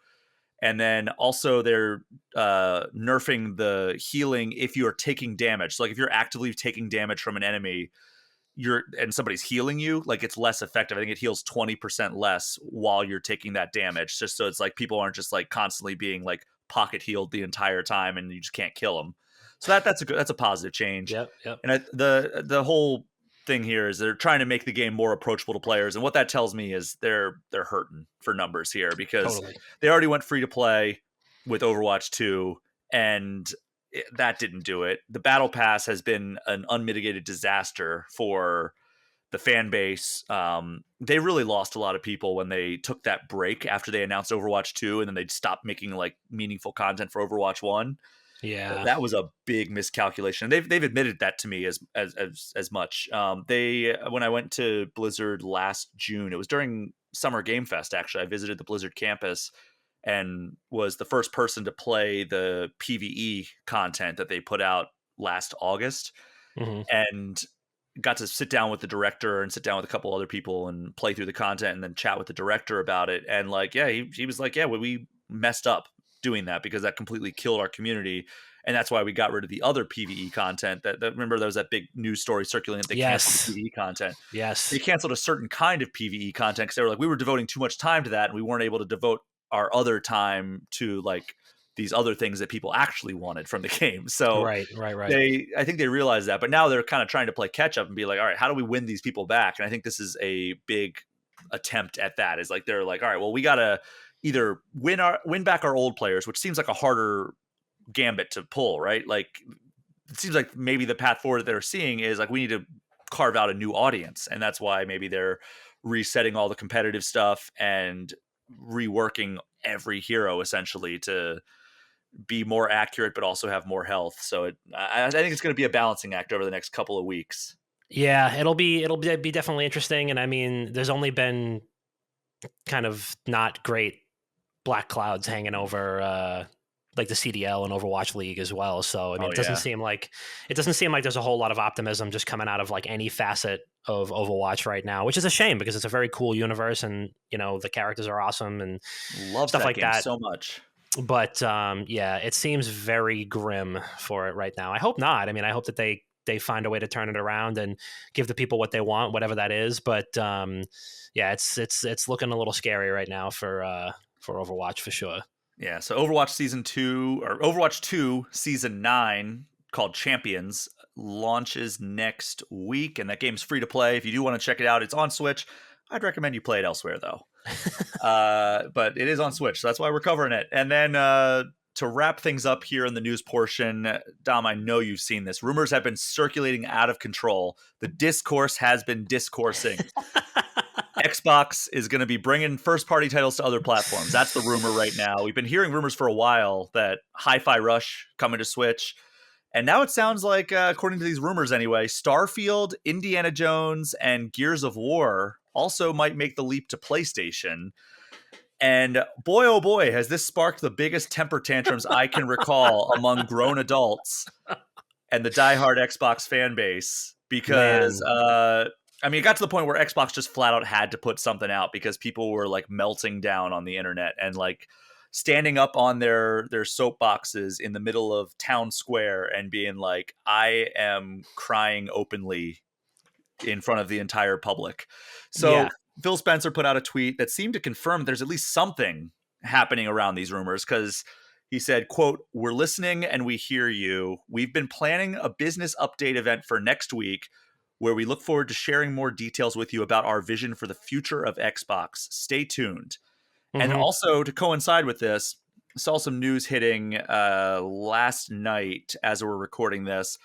And then also they're nerfing the healing if you are taking damage. So like if you're actively taking damage from an enemy, and somebody's healing you, like it's less effective. I think it heals 20% less while you're taking that damage. Just so it's like people aren't just like constantly being like pocket healed the entire time and you just can't kill them. So that's a positive change. Yep. Yep. And the whole thing here is they're trying to make the game more approachable to players, and what that tells me is they're hurting for numbers here, because Totally. they already went free to play with Overwatch 2, and that didn't do it. The battle pass has been an unmitigated disaster for the fan base. They really lost a lot of people when they took that break after they announced Overwatch 2, and then they stopped making like meaningful content for Overwatch 1. Yeah. That was a big miscalculation. They've admitted that to me as much. They when I went to Blizzard last June, it was during Summer Game Fest. Actually, I visited the Blizzard campus and was the first person to play the PvE content that they put out last August, Mm-hmm. and got to sit down with the director and sit down with a couple other people and play through the content and then chat with the director about it. And like, yeah, he was like, yeah, well, we messed up doing that because that completely killed our community. And that's why we got rid of the other PvE content. That remember, there was that big news story circulating that they canceled the PvE content. Yes. They canceled a certain kind of PvE content because they were like, we were devoting too much time to that and we weren't able to devote our other time to like these other things that people actually wanted from the game. So right. I think they realized that, but now they're kind of trying to play catch up and be like, all right, how do we win these people back? And I think this is a big attempt at that. Is like, they're like, all right, well, we got to either win back our old players, which seems like a harder gambit to pull, right? Like, it seems like maybe the path forward that they're seeing is like, we need to carve out a new audience. And that's why maybe they're resetting all the competitive stuff and reworking every hero essentially to be more accurate, but also have more health. So I think it's going to be a balancing act over the next couple of weeks. Yeah, it'll be definitely interesting. And I mean, there's only been kind of not great black clouds hanging over like the CDL and Overwatch League as well. So I mean, it doesn't seem like there's a whole lot of optimism just coming out of like any facet of Overwatch right now, which is a shame because it's a very cool universe and the characters are awesome and love stuff that like game that so much. But yeah, it seems very grim for it right now. I hope not. I mean, I hope that they find a way to turn it around and give the people what they want, whatever that is. But yeah, it's looking a little scary right now for Overwatch for sure. Yeah, so Overwatch Season 2 or Overwatch 2 Season 9 called Champions launches next week, and that game's free to play. If you do want to check it out, it's on Switch. I'd recommend you play it elsewhere though. But it is on Switch, so that's why we're covering it. And then to wrap things up here in the news portion, Dom, I know you've seen this. Rumors have been circulating out of control. The discourse has been discoursing. Xbox is going to be bringing first-party titles to other platforms. That's the rumor right now. We've been hearing rumors for a while that Hi-Fi Rush coming to Switch. And now it sounds like, according to these rumors anyway, Starfield, Indiana Jones, and Gears of War also might make the leap to PlayStation. And boy, oh boy, has this sparked the biggest temper tantrums I can recall among grown adults and the diehard Xbox fan base. Because, I mean, it got to the point where Xbox just flat out had to put something out because people were like melting down on the internet and like standing up on their soapboxes in the middle of town square and being like, I am crying openly in front of the entire public. So Phil Spencer put out a tweet that seemed to confirm there's at least something happening around these rumors, because he said, quote, "We're listening and we hear you. We've been planning a business update event for next week where we look forward to sharing more details with you about our vision for the future of Xbox. Stay tuned." Mm-hmm. And also, to coincide with this, I saw some news hitting last night as we're recording this,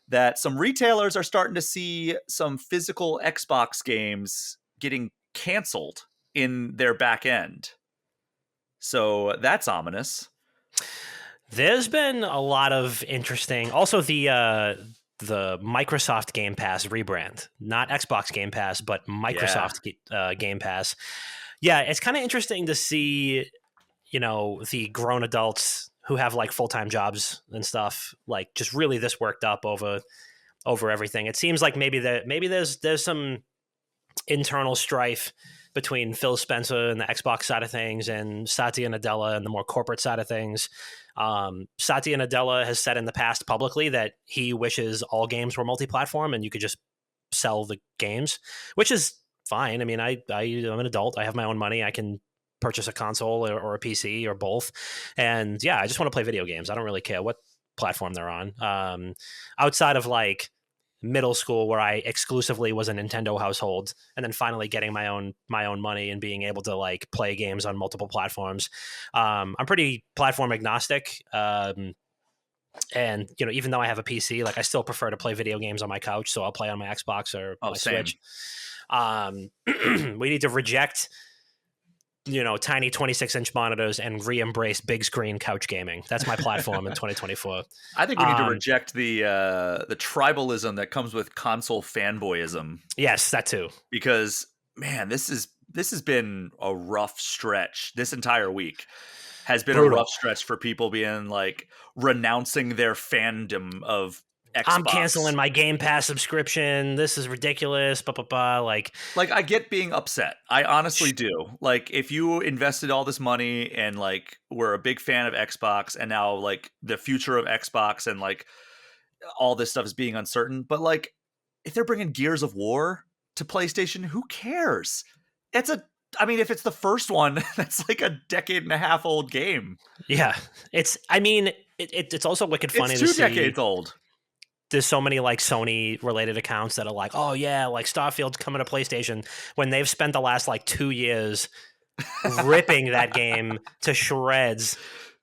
that some retailers are starting to see some physical Xbox games getting canceled in their back end. So that's ominous. There's been a lot of interesting. Also, the Microsoft Game Pass rebrand, not Xbox Game Pass, but Microsoft Game Pass. Yeah, it's kind of interesting to see, the grown adults who have like full-time jobs and stuff, like just really this worked up over everything. It seems like maybe there's some internal strife between Phil Spencer and the Xbox side of things and Satya Nadella and the more corporate side of things. Satya Nadella has said in the past publicly that he wishes all games were multi-platform and you could just sell the games, which is fine. I mean, I'm an adult. I have my own money. I can purchase a console or a PC or both. And yeah, I just want to play video games. I don't really care what platform they're on. Outside of like middle school, where I exclusively was a Nintendo household, and then finally getting my own money and being able to like play games on multiple platforms. I'm pretty platform agnostic. And even though I have a PC, like I still prefer to play video games on my couch, so I'll play on my Xbox or my same. Switch. We need to reject tiny 26-inch monitors and re-embrace big screen couch gaming. That's my platform in 2024. I think we need to reject the tribalism that comes with console fanboyism. Yes, that too. Because man, this has been a rough stretch. This entire week has been a rough stretch for people being like renouncing their fandom of Xbox. I'm canceling my Game Pass subscription. This is ridiculous. Like I get being upset. I honestly do. Like, if you invested all this money and like were a big fan of Xbox, and now like the future of Xbox and like all this stuff is being uncertain, but like if they're bringing Gears of War to PlayStation, who cares? If it's the first one, that's like a decade and a half old game. Yeah, it's also wicked funny. It's 2 decades old. There's so many like Sony related accounts that are like, oh yeah, like Starfield's coming to PlayStation, when they've spent the last like 2 years ripping that game to shreds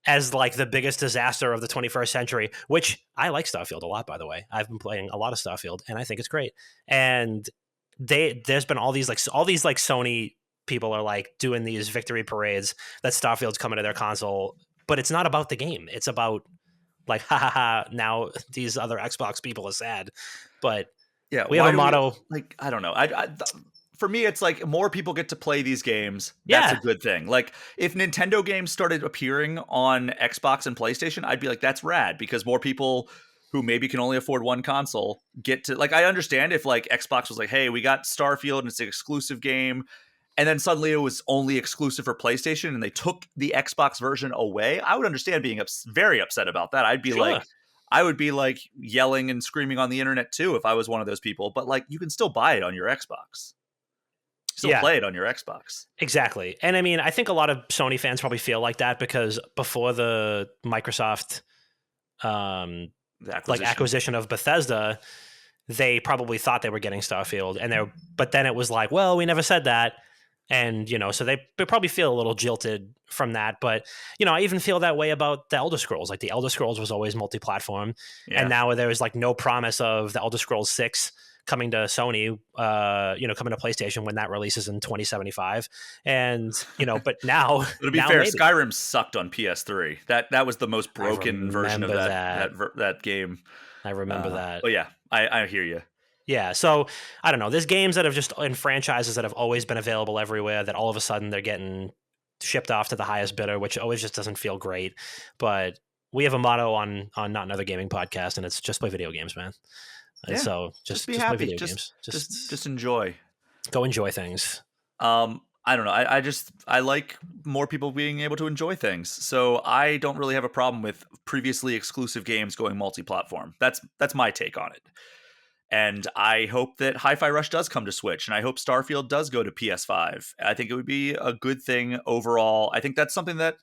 as like the biggest disaster of the 21st century, which I like Starfield a lot, by the way. I've been playing a lot of Starfield and I think it's great. And there's been all these Sony people are like doing these victory parades that Starfield's coming to their console, but it's not about the game. It's about like, now these other Xbox people are sad. But yeah, we have a motto. I don't know. For me, it's like more people get to play these games. That's a good thing. Like if Nintendo games started appearing on Xbox and PlayStation, I'd be like, that's rad, because more people who maybe can only afford one console get to, like, I understand if like Xbox was like, hey, we got Starfield and it's an exclusive game, and then suddenly it was only exclusive for PlayStation and they took the Xbox version away, I would understand being very upset about that. I'd be I would be like yelling and screaming on the internet too if I was one of those people. But like, you can still buy it on your Xbox. Still play it on your Xbox. Exactly. And I mean, I think a lot of Sony fans probably feel like that because before the Microsoft acquisition of Bethesda, they probably thought they were getting Starfield, but then it was like, well, we never said that. And, so they probably feel a little jilted from that. But, I even feel that way about the Elder Scrolls. Like the Elder Scrolls was always multi-platform. Yeah. And now there was like no promise of the Elder Scrolls 6 coming to Sony, coming to PlayStation when that releases in 2075. And, but now... To be fair, maybe. Skyrim sucked on PS3. That was the most broken version of that game. I remember that. But yeah, I hear you. Yeah, so I don't know. There's games that have just in franchises that have always been available everywhere that all of a sudden they're getting shipped off to the highest bidder, which always just doesn't feel great. But we have a motto on Not Another Gaming Podcast, and it's just play video games, man. And so just be happy. Play video games. Just enjoy. Go enjoy things. I don't know. I like more people being able to enjoy things. So I don't really have a problem with previously exclusive games going multi-platform. That's my take on it. And I hope that Hi-Fi Rush does come to Switch, and I hope Starfield does go to PS5. I think it would be a good thing overall. I think that's something that,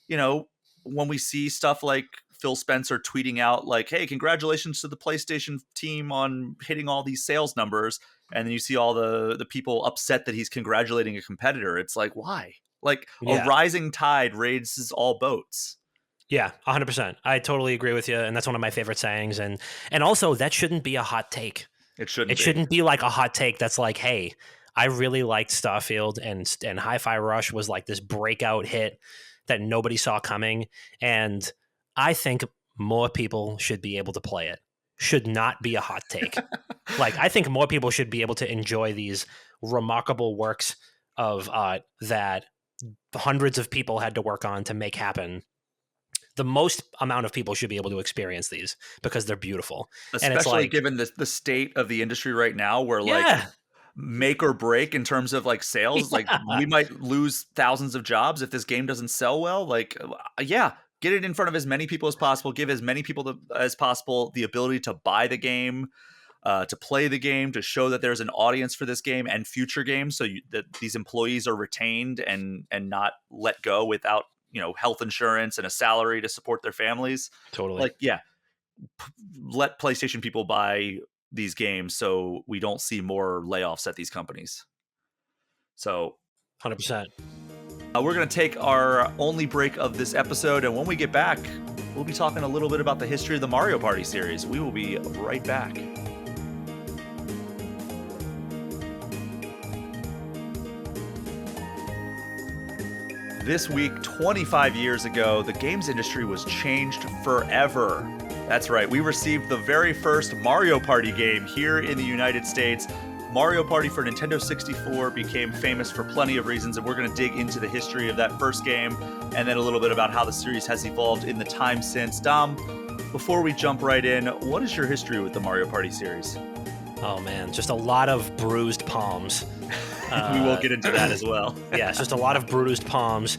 when we see stuff like Phil Spencer tweeting out like, hey, congratulations to the PlayStation team on hitting all these sales numbers, and then you see all the people upset that he's congratulating a competitor. It's like, why? Like, a rising tide raises all boats. Yeah, 100%. I totally agree with you, and that's one of my favorite sayings. And also, that shouldn't be a hot take. It shouldn't. It shouldn't be like a hot take that's like, hey, I really liked Starfield, and Hi-Fi Rush was like this breakout hit that nobody saw coming, and I think more people should be able to play it. Should not be a hot take. Like, I think more people should be able to enjoy these remarkable works of that hundreds of people had to work on to make happen. The most amount of people should be able to experience these because they're beautiful. Especially and it's like, given the state of the industry right now, where like make or break in terms of like sales, like we might lose thousands of jobs if this game doesn't sell well. Like, get it in front of as many people as possible. Give as many people as possible the ability to buy the game. to play the game, to show that there's an audience for this game and future games, so that these employees are retained and not let go without health insurance and a salary to support their families. Totally. Like, yeah, let PlayStation people buy these games so we don't see more layoffs at these companies. So 100%. We're going to take our only break of this episode, and when we get back, we'll be talking a little bit about the history of the Mario Party series. We will be right back. This week, 25 years ago, the games industry was changed forever. That's right, we received the very first Mario Party game here in the United States. Mario Party for Nintendo 64 became famous for plenty of reasons, and we're going to dig into the history of that first game and then a little bit about how the series has evolved in the time since. Dom, before we jump right in, what is your history with the Mario Party series? Oh man, just a lot of bruised palms. We will get into that as well. Yeah, it's just a lot of bruised palms.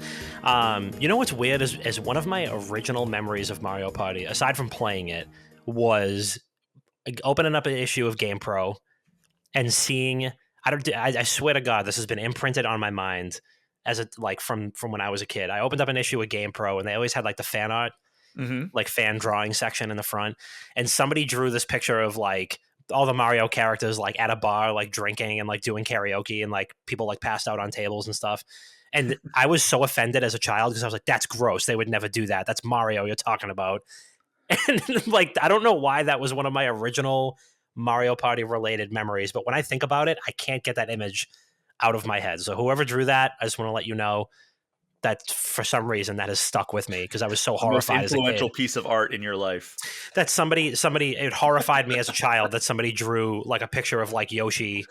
You know what's weird is one of my original memories of Mario Party, aside from playing it, was opening up an issue of GamePro and seeing. I swear to God, this has been imprinted on my mind as from when I was a kid. I opened up an issue of GamePro, and they always had like the fan art, like fan drawing section in the front, and somebody drew this picture of like all the Mario characters like at a bar, like drinking and like doing karaoke, and like people like passed out on tables and stuff. And I was so offended as a child because I was like, that's gross. They would never do that. That's Mario you're talking about. And like, I don't know why that was one of my original Mario Party related memories, but when I think about it, I can't get that image out of my head. So whoever drew that, I just want to let you know that for some reason that has stuck with me because I was so horrified as a kid. Most influential piece of art in your life. That somebody, it horrified me as a child that somebody drew like a picture of like Yoshi,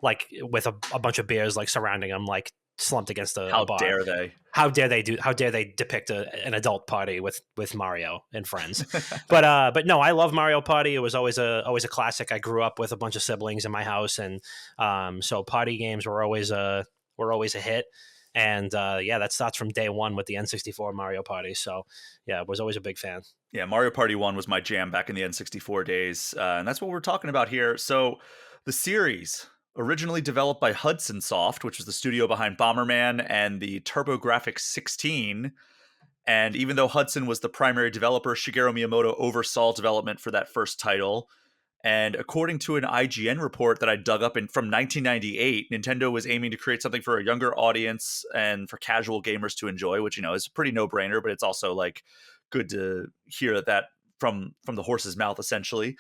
like with a bunch of beers like surrounding him, like slumped against a bar. How dare they? How dare they depict an adult party with Mario and friends? but no, I love Mario Party. It was always a classic. I grew up with a bunch of siblings in my house, and so party games were always a hit. And that starts from day one with the N64 Mario Party. So yeah, I was always a big fan. Yeah, Mario Party 1 was my jam back in the N64 days, and that's what we're talking about here. So the series, originally developed by Hudson Soft, which was the studio behind Bomberman and the TurboGrafx-16. And even though Hudson was the primary developer, Shigeru Miyamoto oversaw development for that first title. And according to an IGN report that I dug up from 1998, Nintendo was aiming to create something for a younger audience and for casual gamers to enjoy, which, is a pretty no-brainer, but it's also like good to hear that from the horse's mouth, essentially.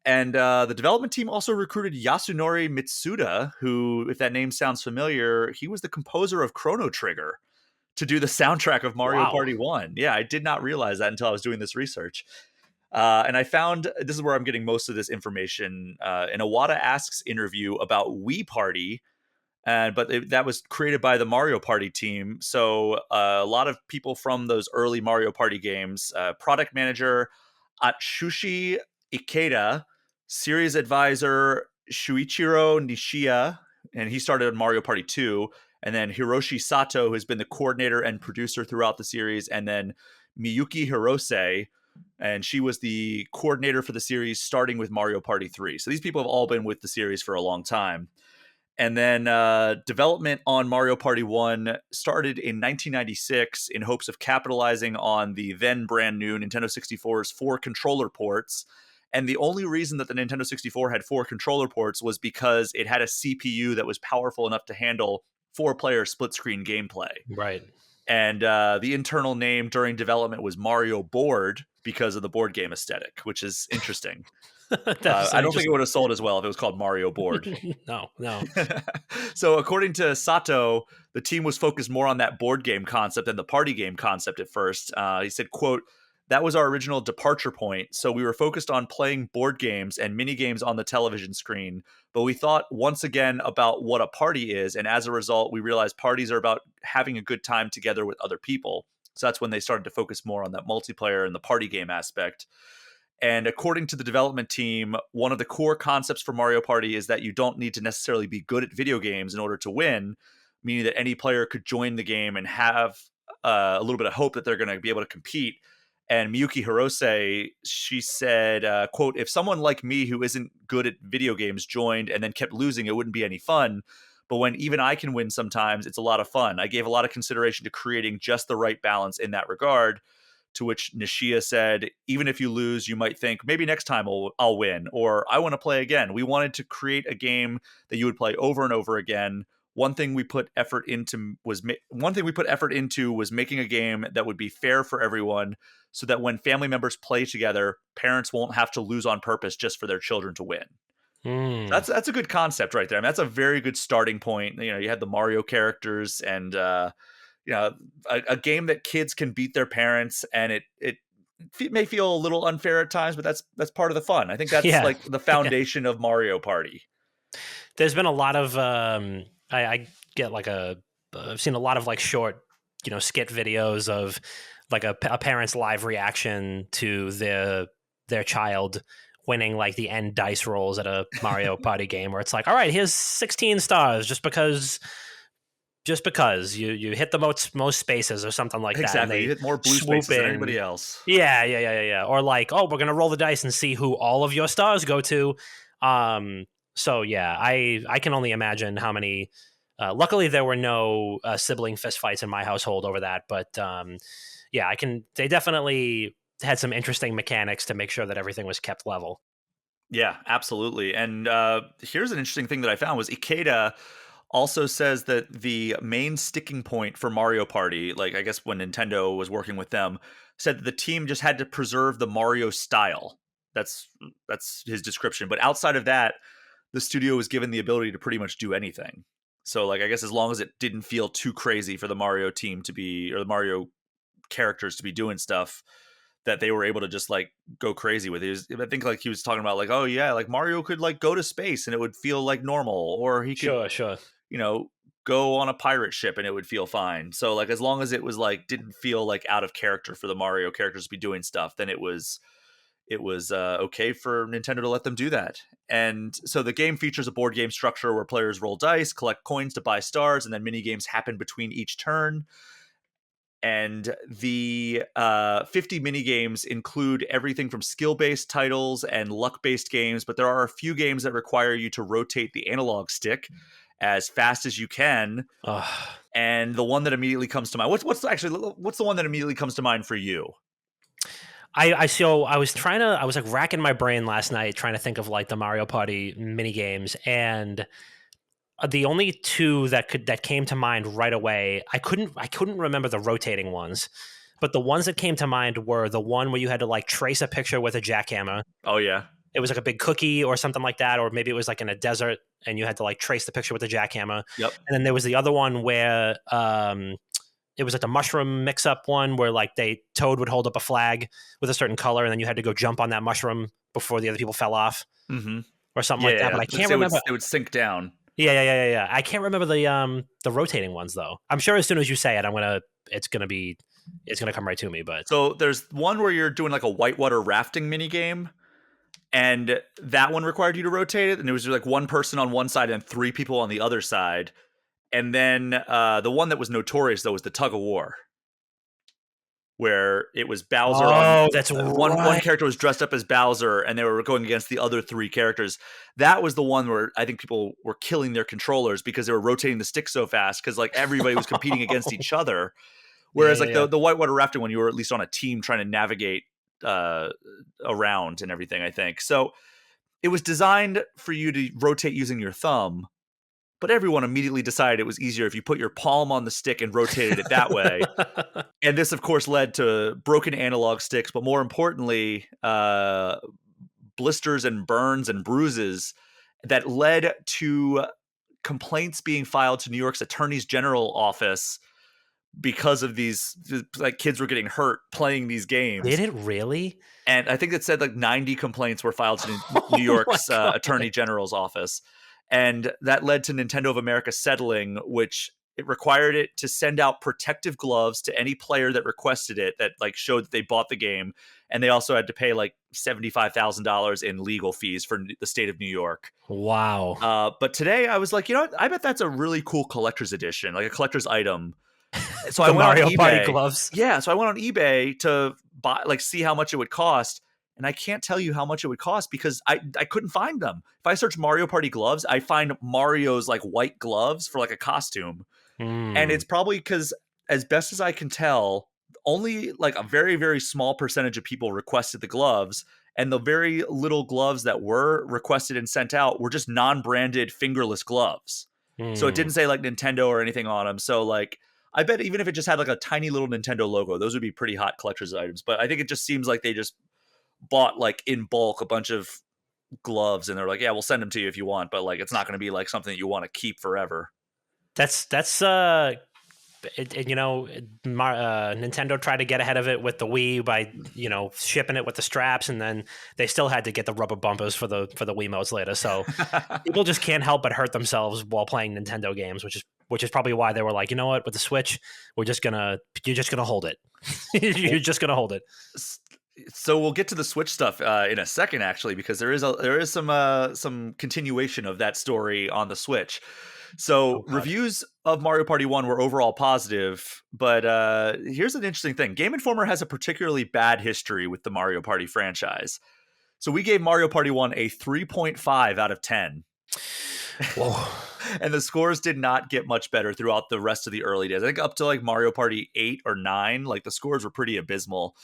And the development team also recruited Yasunori Mitsuda, who, if that name sounds familiar, he was the composer of Chrono Trigger, to do the soundtrack of Mario Party 1. Yeah, I did not realize that until I was doing this research. And I found, this is where I'm getting most of this information, an Iwata Asks interview about Wii Party, but that was created by the Mario Party team. So a lot of people from those early Mario Party games, product manager Atsushi Ikeda, series advisor Shuichiro Nishiya, and he started on Mario Party 2, and then Hiroshi Sato, who's been the coordinator and producer throughout the series, and then Miyuki Hirose, and she was the coordinator for the series starting with Mario Party 3. So these people have all been with the series for a long time. And then development on Mario Party 1 started in 1996 in hopes of capitalizing on the then brand new Nintendo 64's 4 controller ports. And the only reason that the Nintendo 64 had 4 controller ports was because it had a CPU that was powerful enough to handle 4-player split-screen gameplay. Right. And the internal name during development was Mario Board because of the board game aesthetic, which is interesting. I don't think it would have sold as well if it was called Mario Board. No. So according to Sato, the team was focused more on that board game concept than the party game concept at first. He said, quote, "That was our original departure point. So we were focused on playing board games and mini games on the television screen. But we thought once again about what a party is. And as a result, we realized parties are about having a good time together with other people. So that's when they started to focus more on that multiplayer and the party game aspect. And according to the development team, one of the core concepts for Mario Party is that you don't need to necessarily be good at video games in order to win, meaning that any player could join the game and have a little bit of hope that they're going to be able to compete. And Miyuki Hirose, she said, quote, if someone like me who isn't good at video games joined and then kept losing, it wouldn't be any fun. But when even I can win sometimes, it's a lot of fun. I gave a lot of consideration to creating just the right balance in that regard. To which Nishia said, even if you lose, you might think, maybe next time I'll win, or I want to play again. We wanted to create a game that you would play over and over again. One thing we put effort into was making a game that would be fair for everyone, so that when family members play together, parents won't have to lose on purpose just for their children to win. Mm. That's a good concept right there. I mean, that's a very good starting point. You know, you had the Mario characters and a game that kids can beat their parents, and it may feel a little unfair at times, but that's part of the fun. I think that's like the foundation of Mario Party. There's been a lot of I get like I've seen a lot of like short, skit videos of like a parent's live reaction to their child winning like the end dice rolls at a Mario Party game, where it's like, all right, here's 16 stars just because you hit the most spaces or something like that. Exactly, you hit more blue spaces than anybody else. Yeah. Or like, oh, we're gonna roll the dice and see who all of your stars go to. So yeah, I can only imagine how many. Luckily, there were no sibling fistfights in my household over that, but yeah, They definitely had some interesting mechanics to make sure that everything was kept level. Yeah, absolutely. And here's an interesting thing that I found was Ikeda also says that the main sticking point for Mario Party, like I guess when Nintendo was working with them, said that the team just had to preserve the Mario style. That's his description. But outside of that, the studio was given the ability to pretty much do anything. So like I guess as long as it didn't feel too crazy for the Mario team to be, or the Mario characters to be doing stuff, that they were able to just like go crazy with it. I think like he was talking about like, oh yeah, like Mario could like go to space and it would feel like normal, or he could Sure. Go on a pirate ship and it would feel fine. So like as long as it was like didn't feel like out of character for the Mario characters to be doing stuff, then it was okay for Nintendo to let them do that. And so the game features a board game structure where players roll dice, collect coins to buy stars, and then mini games happen between each turn. And the 50 mini games include everything from skill-based titles and luck-based games, but there are a few games that require you to rotate the analog stick as fast as you can. And the one that immediately comes to mind, what's the one that immediately comes to mind for you? I was like racking my brain last night trying to think of like the Mario Party mini games, and the only two that came to mind right away, I couldn't remember the rotating ones, but the ones that came to mind were the one where you had to like trace a picture with a jackhammer. Oh yeah. It was like a big cookie or something like that, or maybe it was like in a desert and you had to like trace the picture with a jackhammer. Yep. And then there was the other one where it was like the mushroom mix-up one where like Toad would hold up a flag with a certain color and then you had to go jump on that mushroom before the other people fell off, or something like that. But I can't remember. It would sink down. Yeah. I can't remember the rotating ones though. I'm sure as soon as you say it, it's gonna come right to me. But so there's one where you're doing like a whitewater rafting mini game, and that one required you to rotate it, and it was like one person on one side and 3 people on the other side. And then the one that was notorious though was the tug of war, where it was Bowser. That's one character was dressed up as Bowser, and they were going against the other 3 characters. That was the one where I think people were killing their controllers because they were rotating the stick so fast because like everybody was competing against each other. Whereas the whitewater rafting one, you were at least on a team trying to navigate around and everything, I think. So it was designed for you to rotate using your thumb, but everyone immediately decided it was easier if you put your palm on the stick and rotated it that way. And this, of course, led to broken analog sticks, but more importantly, blisters and burns and bruises that led to complaints being filed to New York's Attorney's General office because of these, like, kids were getting hurt playing these games. Did it really? And I think it said like 90 complaints were filed to New York's Attorney General's office. And that led to Nintendo of America settling, which it required it to send out protective gloves to any player that requested it, that like showed that they bought the game. And they also had to pay like $75,000 in legal fees for the state of New York. Wow. But today I was like, you know what? I bet that's a really cool collector's edition, like a collector's item. So the I went Mario on eBay. Party gloves. Yeah, so I went on eBay to see how much it would cost. And I can't tell you how much it would cost because I couldn't find them. If I search Mario Party gloves, I find Mario's like white gloves for like a costume. And it's probably because, as best as I can tell, only like a very, very small percentage of people requested the gloves. And the very little gloves that were requested and sent out were just non-branded fingerless gloves. So it didn't say like Nintendo or anything on them. So like, I bet even if it just had like a tiny little Nintendo logo, those would be pretty hot collector's items. But I think it just seems like they just bought like in bulk a bunch of gloves and they're like, yeah, we'll send them to you if you want. But like, it's not going to be like something that you want to keep forever. Nintendo tried to get ahead of it with the Wii by shipping it with the straps, and then they still had to get the rubber bumpers for the Wiimotes later. So people just can't help but hurt themselves while playing Nintendo games, which is probably why they were like, you know what, with the Switch, you're just gonna hold it. You're just gonna hold it. So we'll get to the Switch stuff in a second, actually, because there is some continuation of that story on the Switch. So reviews of Mario Party 1 were overall positive, but here's an interesting thing. Game Informer has a particularly bad history with the Mario Party franchise. So we gave Mario Party 1 a 3.5 out of 10. Whoa. And the scores did not get much better throughout the rest of the early days. I think up to like Mario Party 8 or 9, like the scores were pretty abysmal.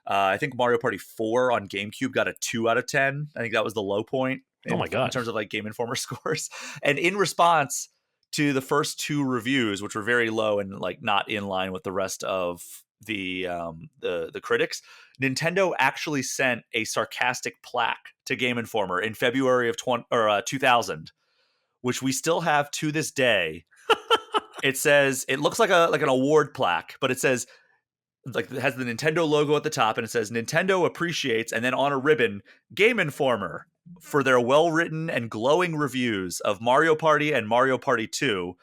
I think Mario Party 4 on GameCube got a 2 out of 10. I think that was the low point oh my God. in terms of like Game Informer scores. And in response to the first two reviews, which were very low and like not in line with the rest of the critics, Nintendo actually sent a sarcastic plaque to Game Informer in February of 2000, which we still have to this day. It says, it looks like an award plaque, but it says, like, it has the Nintendo logo at the top, and it says Nintendo appreciates, and then on a ribbon, Game Informer for their well-written and glowing reviews of Mario Party and Mario Party 2.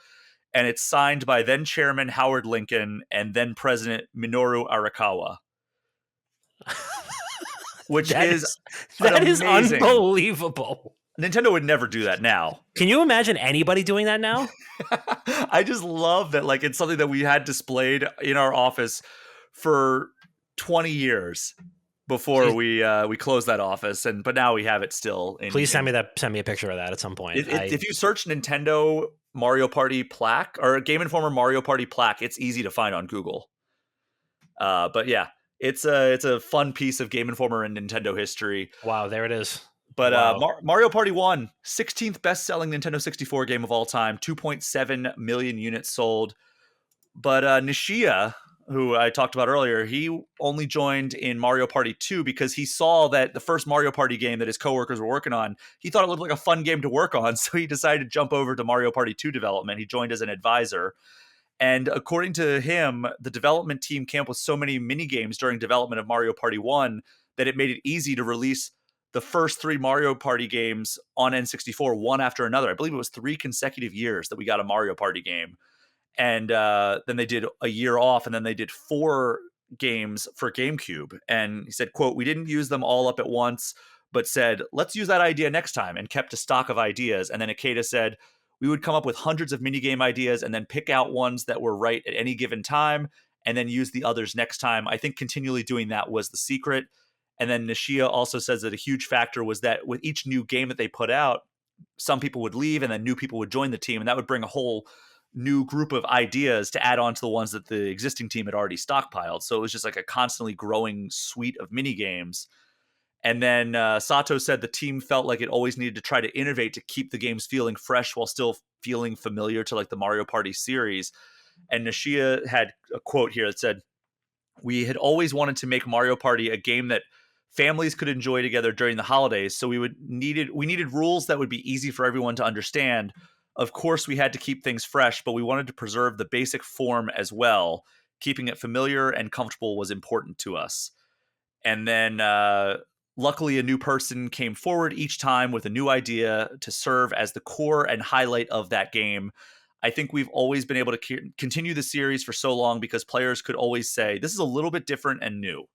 And it's signed by then Chairman Howard Lincoln and then President Minoru Arakawa. Which that is unbelievable. Nintendo would never do that now. Can you imagine anybody doing that now? I just love that, like, it's something that we had displayed in our office for 20 years before we closed that office, but now we have it still. Please send me a picture of that at some point. If you search Nintendo Mario Party plaque or Game Informer Mario Party plaque, it's easy to find on Google. But yeah, it's a fun piece of Game Informer and Nintendo history. Wow, there it is. But wow. Mario Party 1, 16th best-selling Nintendo 64 game of all time, 2.7 million units sold. But Nishia, who I talked about earlier, he only joined in Mario Party 2 because he saw that the first Mario Party game that his coworkers were working on, he thought it looked like a fun game to work on, so he decided to jump over to Mario Party 2 development. He joined as an advisor. And according to him, the development team came up with so many mini-games during development of Mario Party 1 that it made it easy to release the first 3 Mario Party games on N64, one after another. I believe it was 3 consecutive years that we got a Mario Party game. And then they did a year off, and then they did 4 games for GameCube. And he said, quote, "We didn't use them all up at once, but said, let's use that idea next time," and kept a stock of ideas. And then Ikeda said, "We would come up with hundreds of minigame ideas and then pick out ones that were right at any given time and then use the others next time. I think continually doing that was the secret." And then Nishia also says that a huge factor was that with each new game that they put out, some people would leave and then new people would join the team. And that would bring a whole new group of ideas to add on to the ones that the existing team had already stockpiled. So it was just like a constantly growing suite of mini games. And then Sato said the team felt like it always needed to try to innovate to keep the games feeling fresh while still feeling familiar to like the Mario Party series. And Nishia had a quote here that said, "We had always wanted to make Mario Party a game that families could enjoy together during the holidays, so we needed rules that would be easy for everyone to understand. Of course, we had to keep things fresh, but we wanted to preserve the basic form as well. Keeping it familiar and comfortable was important to us." And then luckily, a new person came forward each time with a new idea to serve as the core and highlight of that game. I think we've always been able to continue the series for so long because players could always say, this is a little bit different and new.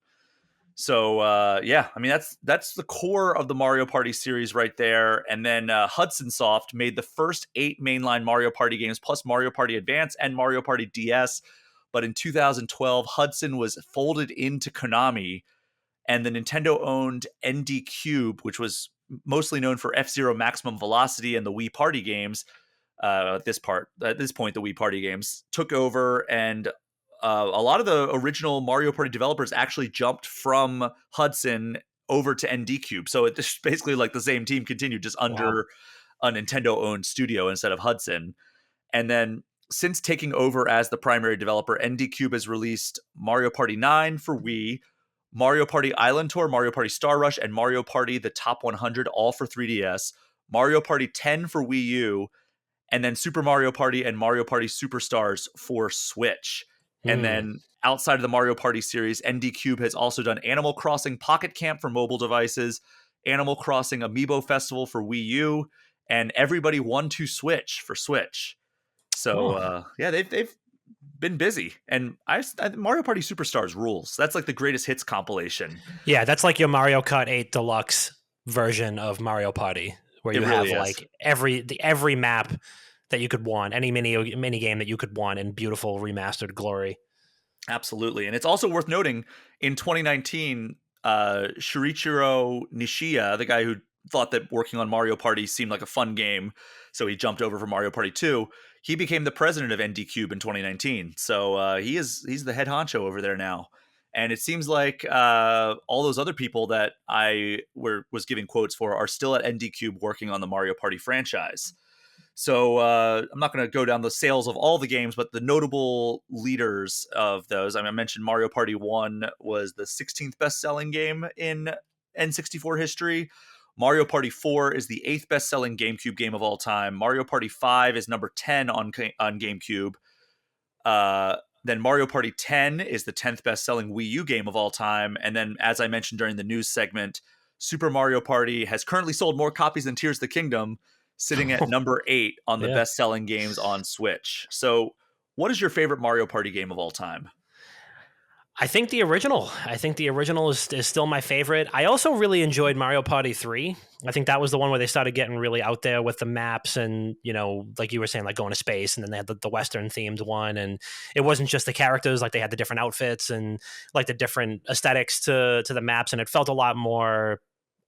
So, yeah, I mean, that's the core of the Mario Party series right there. And then Hudson Soft made the first 8 mainline Mario Party games, plus Mario Party Advance and Mario Party DS. But in 2012, Hudson was folded into Konami, and the Nintendo owned ND Cube, which was mostly known for F-Zero Maximum Velocity and the Wii Party games. At this point, the Wii Party games took over, and a lot of the original Mario Party developers actually jumped from Hudson over to ND Cube. So it's basically like the same team continued, just under a Nintendo owned studio instead of Hudson. And then since taking over as the primary developer, ND Cube has released Mario Party 9 for Wii, Mario Party Island Tour, Mario Party Star Rush, and Mario Party The Top 100, all for 3DS, Mario Party 10 for Wii U, and then Super Mario Party and Mario Party Superstars for Switch. And then outside of the Mario Party series, ND Cube has also done Animal Crossing Pocket Camp for mobile devices, Animal Crossing Amiibo Festival for Wii U, and Everybody 1-2 Switch for Switch. So yeah, they've been busy, and I Mario Party Superstars rules. That's like the greatest hits compilation. Yeah, that's like your Mario Kart 8 Deluxe version of Mario Party, where you have like every map that you could want, any mini game that you could want in beautiful remastered glory. Absolutely. And it's also worth noting, in 2019, Shinichiro Nishiya, the guy who thought that working on Mario Party seemed like a fun game, so he jumped over for Mario Party 2, he became the president of ND Cube in 2019. So he's the head honcho over there now. And it seems like all those other people that I was giving quotes for are still at ND Cube working on the Mario Party franchise. So I'm not going to go down the sales of all the games, but the notable leaders of those. I mean, I mentioned Mario Party 1 was the 16th best-selling game in N64 history. Mario Party 4 is the 8th best-selling GameCube game of all time. Mario Party 5 is number 10 on GameCube. Then Mario Party 10 is the 10th best-selling Wii U game of all time. And then, as I mentioned during the news segment, Super Mario Party has currently sold more copies than Tears of the Kingdom, sitting at number 8 on the best-selling games on Switch. So what is your favorite Mario Party game of all time? I think the original. Is still my favorite. I also really enjoyed Mario Party 3. I think that was the one where they started getting really out there with the maps and, like you were saying, like going to space, and then they had the Western themed one. And it wasn't just the characters, like they had the different outfits and like the different aesthetics to the maps. And it felt a lot more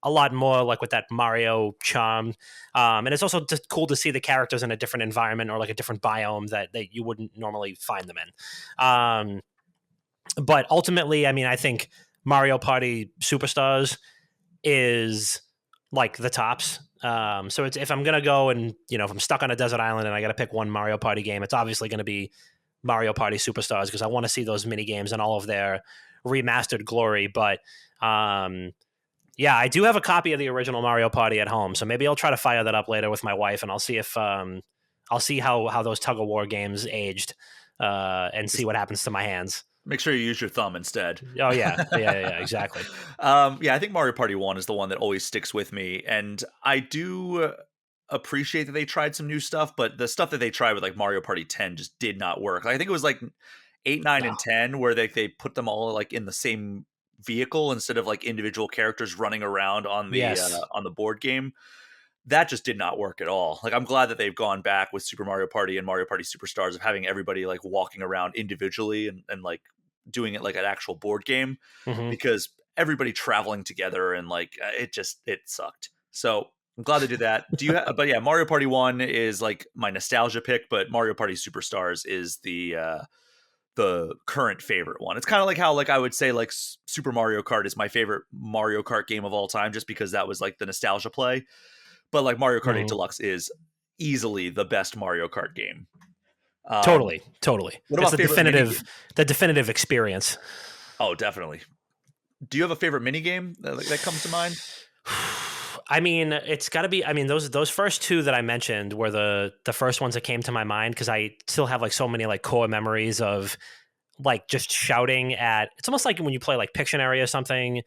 like with that Mario charm. And it's also just cool to see the characters in a different environment or like a different biome that you wouldn't normally find them in. But ultimately, I mean, I think Mario Party Superstars is like the tops. So if I'm going to go and, if I'm stuck on a desert island and I got to pick one Mario Party game, it's obviously going to be Mario Party Superstars, because I want to see those mini games and all of their remastered glory. But yeah, I do have a copy of the original Mario Party at home, so maybe I'll try to fire that up later with my wife, and I'll see if I'll see how those tug of war games aged, and see what happens to my hands. Make sure you use your thumb instead. Oh yeah, exactly. Yeah, I think Mario Party 1 is the one that always sticks with me, and I do appreciate that they tried some new stuff, but the stuff that they tried with like Mario Party 10 just did not work. I think it was like 8, 9, and 10 where they put them all like in the same vehicle instead of like individual characters running around on the board game. That just did not work at all. Like, I'm glad that they've gone back with Super Mario Party and Mario Party Superstars of having everybody like walking around individually and like doing it like an actual board game, because everybody traveling together and like it sucked. So I'm glad they did that. But yeah, Mario Party 1 is like my nostalgia pick, but Mario Party Superstars is the current favorite one. It's kind of like how like I would say like Super Mario Kart is my favorite Mario Kart game of all time, just because that was like the nostalgia play. But like Mario Kart 8 Deluxe is easily the best Mario Kart game. Totally. What about the definitive experience? Oh, definitely. Do you have a favorite minigame that comes to mind? I mean, it's got to be. I mean, those first two that I mentioned were the first ones that came to my mind, because I still have like so many like core memories of like just shouting at. It's almost like when you play like Pictionary or something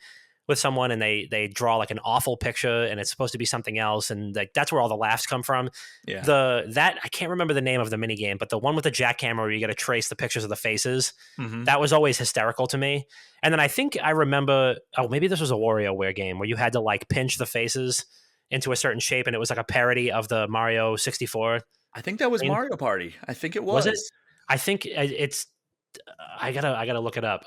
with someone and they draw like an awful picture and it's supposed to be something else, and like that's where all the laughs come from. Yeah. That I can't remember the name of the mini game, but the one with the jackhammer where you got to trace the pictures of the faces, that was always hysterical to me. And then I think I remember, maybe this was a WarioWare game where you had to like pinch the faces into a certain shape, and it was like a parody of the Mario 64. I think that was Mario Party. I think it was. Was it? I think it's. I gotta look it up.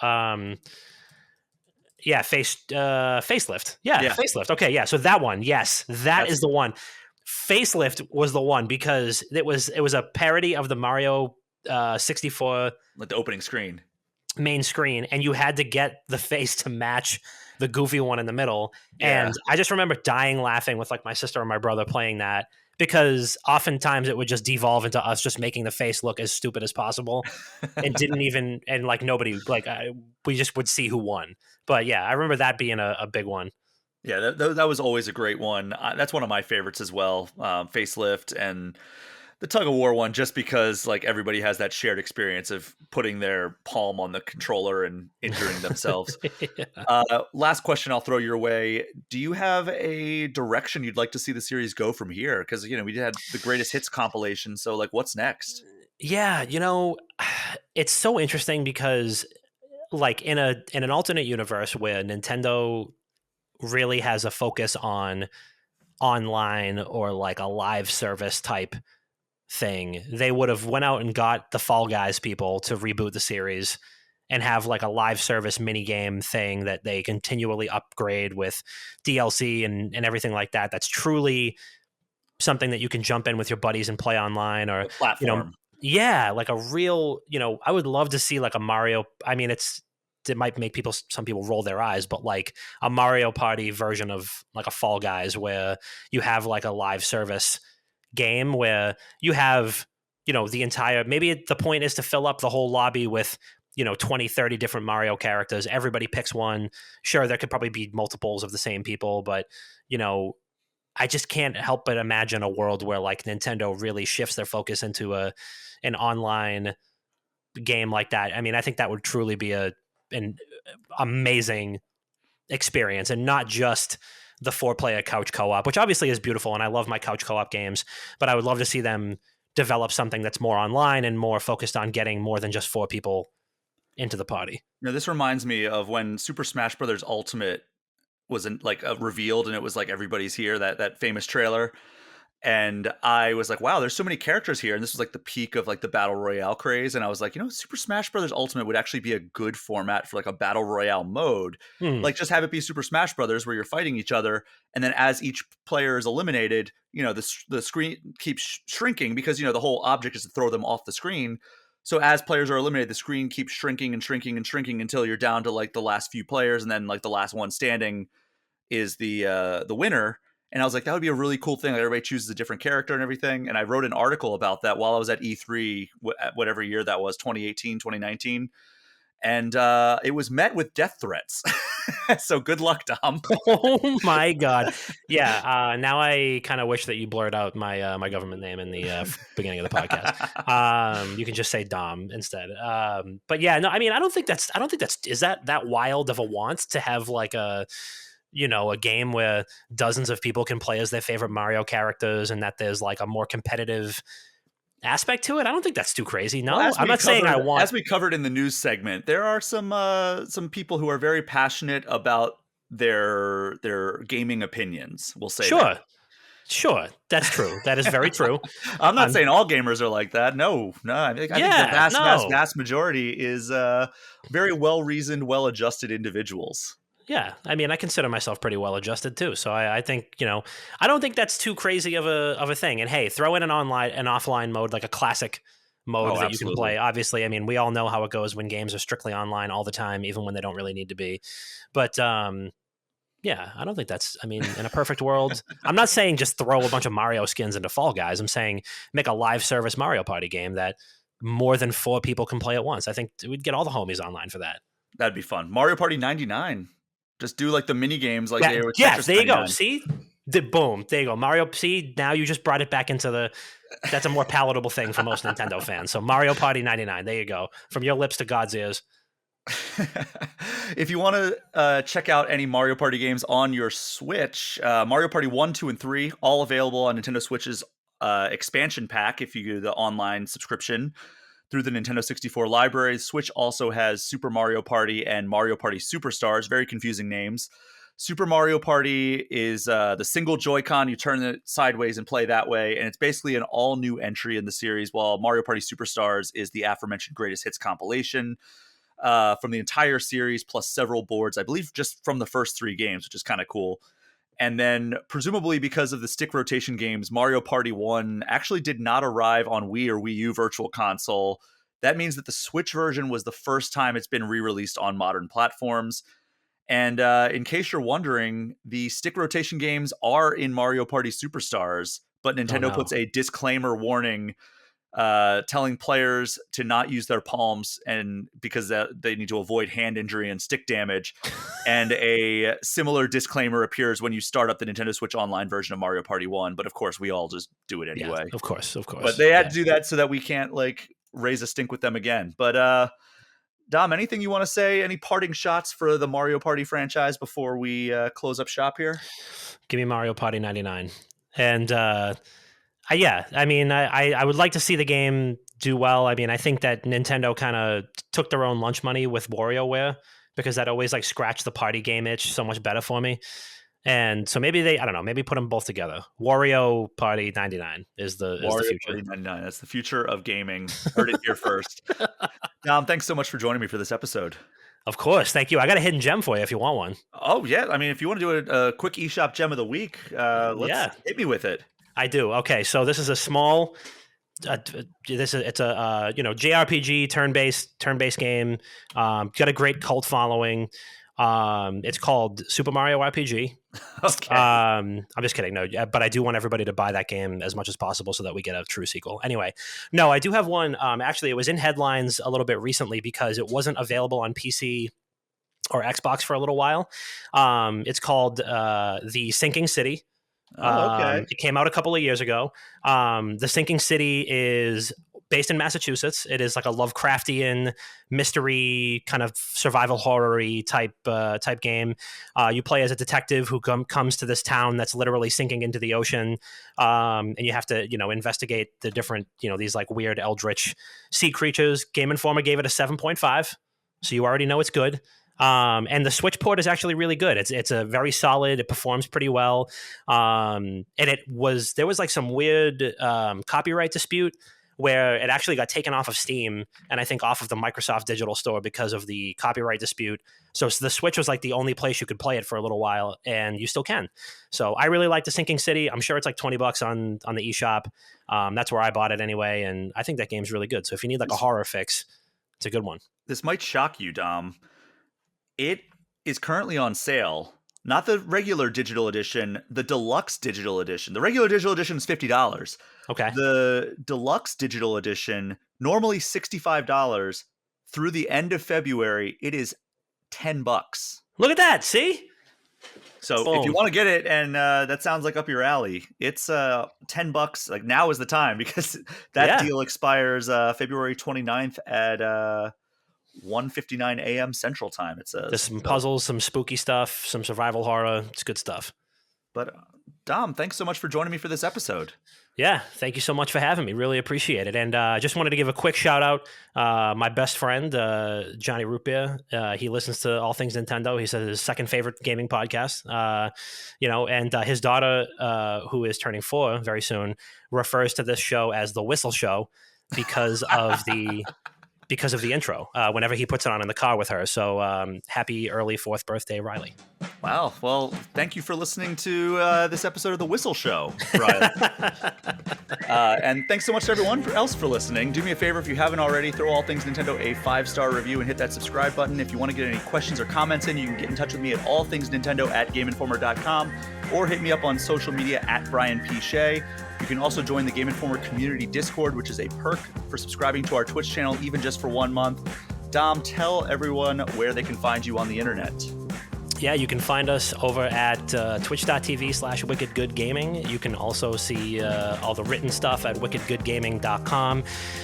Facelift. Yeah, Yeah, Facelift. Okay, yeah. So that one, yes, that that's is the one. Facelift was the one because it was a parody of the Mario 64 like the opening screen. main screen, and you had to get the face to match the goofy one in the middle. Yeah. And I just remember dying laughing with like my sister and my brother playing that because oftentimes it would just devolve into us just making the face look as stupid as possible and didn't even and like nobody like we just would see who won. But yeah, I remember that being a big one. Yeah, that was always a great one. That's one of my favorites as well. Facelift and the tug of war one, just because like everybody has that shared experience of putting their palm on the controller and injuring themselves. Yeah. Last question I'll throw your way. Do you have a direction you'd like to see the series go from here? Because we had the greatest hits compilation. So like, what's next? Yeah, it's so interesting because like in an alternate universe where Nintendo really has a focus on online or like a live service type thing, they would have went out and got the Fall Guys people to reboot the series and have like a live service mini game thing that they continually upgrade with DLC and everything like that. That's truly something that you can jump in with your buddies and play online, or A you know, platform. yeah, like a real, I would love to see like a Mario. I mean, it might make some people roll their eyes, but like a Mario Party version of like a Fall Guys where you have like a live service game where you have, the entire, maybe the point is to fill up the whole lobby with 20, 30 different Mario characters. Everybody picks one. Sure, there could probably be multiples of the same people, but you know I just can't help but imagine a world where like Nintendo really shifts their focus into an online game like that. I mean, I think that would truly be an amazing experience, and not just the 4-player couch co-op, which obviously is beautiful, and I love my couch co-op games, but I would love to see them develop something that's more online and more focused on getting more than just 4 people into the party. This reminds me of when Super Smash Brothers Ultimate was revealed, and it was like everybody's here, that famous trailer. And I was like, wow, there's so many characters here. And this was like the peak of like the battle royale craze. And I was like, Super Smash Brothers Ultimate would actually be a good format for like a battle royale mode. Like just have it be Super Smash Brothers where you're fighting each other. And then as each player is eliminated, the screen keeps shrinking because, the whole object is to throw them off the screen. So as players are eliminated, the screen keeps shrinking and shrinking and shrinking until you're down to like the last few players. And then like the last one standing is the winner. And I was like, that would be a really cool thing. Like everybody chooses a different character and everything. And I wrote an article about that while I was at E3, whatever year that was, 2018, 2019. And it was met with death threats. So good luck, Dom. Oh my god! Yeah, now I kind of wish that you blurred out my government name in the beginning of the podcast. You can just say Dom instead. But yeah, no, I mean, I don't think that's is that wild of a want to have like a game where dozens of people can play as their favorite Mario characters, and that there's like a more competitive aspect to it. I don't think that's too crazy. No, well, I'm not saying I want. As we covered in the news segment, there are some people who are very passionate about their gaming opinions. We'll say Sure. that. Sure, that's true. That is very true. I'm not saying all gamers are like that. No. I think the vast majority is very well-reasoned, well-adjusted individuals. Yeah, I mean, I consider myself pretty well adjusted too. So I think I don't think that's too crazy of a thing. And hey, throw in an offline mode, like a classic mode that you can play. Obviously, I mean, we all know how it goes when games are strictly online all the time, even when they don't really need to be. But yeah, I don't think that's. I mean, in a perfect world, I'm not saying just throw a bunch of Mario skins into Fall Guys. I'm saying make a live service Mario Party game that more than 4 people can play at once. I think we'd get all the homies online for that. That'd be fun. Mario Party 99. Just do like the mini games like they were. Yes, there you go. See, boom, there you go. Mario. See, now you just brought it back into that's a more palatable thing for most Nintendo fans. So Mario Party 99. There you go. From your lips to God's ears. If you want to check out any Mario Party games on your Switch, Mario Party 1, 2, and 3, all available on Nintendo Switch's expansion pack if you do the online subscription through the Nintendo 64 library. Switch also has Super Mario Party and Mario Party Superstars, very confusing names. Super Mario Party is the single Joy-Con. You turn it sideways and play that way, and it's basically an all-new entry in the series, while Mario Party Superstars is the aforementioned Greatest Hits compilation. from the entire series, plus several boards, I believe just from the first 3 games, which is kind of cool. And then presumably because of the stick rotation games, Mario Party 1 actually did not arrive on Wii or Wii U Virtual Console. That means that the Switch version was the first time it's been re-released on modern platforms. And in case you're wondering, the stick rotation games are in Mario Party Superstars, but Nintendo puts a disclaimer warning telling players to not use their palms and because they need to avoid hand injury and stick damage. And a similar disclaimer appears when you start up the Nintendo Switch Online version of Mario Party 1. But of course, we all just do it anyway. Yeah, of course. But they had to do that so that we can't like raise a stink with them again. But Dom, anything you want to say? Any parting shots for the Mario Party franchise before we close up shop here? Give me Mario Party 99. And yeah, I mean, I would like to see the game do well. I mean, I think that Nintendo kind of took their own lunch money with WarioWare because that always like scratched the party game itch so much better for me. And so maybe I don't know, maybe put them both together. Wario Party 99 is the future. Party 99, that's the future of gaming. Heard it here first. Dom, thanks so much for joining me for this episode. Of course, thank you. I got a hidden gem for you if you want one. Oh yeah, I mean, if you want to do a quick eShop gem of the week, hit me with it. I do. Okay, so this is a small. It's a JRPG turn-based game. Got a great cult following. It's called Super Mario RPG. Okay. I'm just kidding. No, but I do want everybody to buy that game as much as possible so that we get a true sequel. Anyway, no, I do have one. Actually, it was in headlines a little bit recently because it wasn't available on PC or Xbox for a little while. It's called The Sinking City. Okay. It came out a couple of years ago. The Sinking City is based in Massachusetts. It is like a Lovecraftian mystery kind of survival horror-y type game. You play as a detective who comes to this town that's literally sinking into the ocean, and you have to investigate the different these like weird eldritch sea creatures. Game Informer gave it a 7.5, so you already know it's good. And the Switch port is actually really good. It's a very solid. It performs pretty well. And there was like some weird copyright dispute where it actually got taken off of Steam and I think off of the Microsoft Digital Store because of the copyright dispute. So the Switch was like the only place you could play it for a little while, and you still can. So I really like The Sinking City. I'm sure it's like $20 on the eShop. That's where I bought it anyway, and I think that game's really good. So if you need like a horror fix, it's a good one. This might shock you, Dom. It is currently on sale. Not the regular digital edition, the deluxe digital edition. The regular digital edition is $50. Okay. The deluxe digital edition, normally $65. Through the end of February, it is $10. Look at that. See? So Boom. If you want to get it, and that sounds like up your alley, it's $10. Like now is the time because that deal expires February 29th at 1:59 a.m. Central Time. There's some puzzles, some spooky stuff, some survival horror. It's good stuff. But Dom, thanks so much for joining me for this episode. Yeah, thank you so much for having me. Really appreciate it. And I just wanted to give a quick shout out. My best friend, Johnny Rootbeer, he listens to All Things Nintendo. He says his second favorite gaming podcast. And his daughter, who is turning 4 very soon, refers to this show as the Whistle Show because of the intro whenever he puts it on in the car with her. So happy early 4th birthday, Riley. Wow. Well, thank you for listening to this episode of The Whistle Show, Riley. And thanks so much to everyone else for listening. Do me a favor, if you haven't already, throw All Things Nintendo a 5-star review and hit that subscribe button. If you want to get any questions or comments in, you can get in touch with me at allthingsnintendo@GameInformer.com or hit me up on social media at Brian P. Shea. You can also join the Game Informer community Discord, which is a perk for subscribing to our Twitch channel, even just for 1 month. Dom, tell everyone where they can find you on the internet. Yeah, you can find us over at twitch.tv/wickedgoodgaming. You can also see all the written stuff at wickedgoodgaming.com.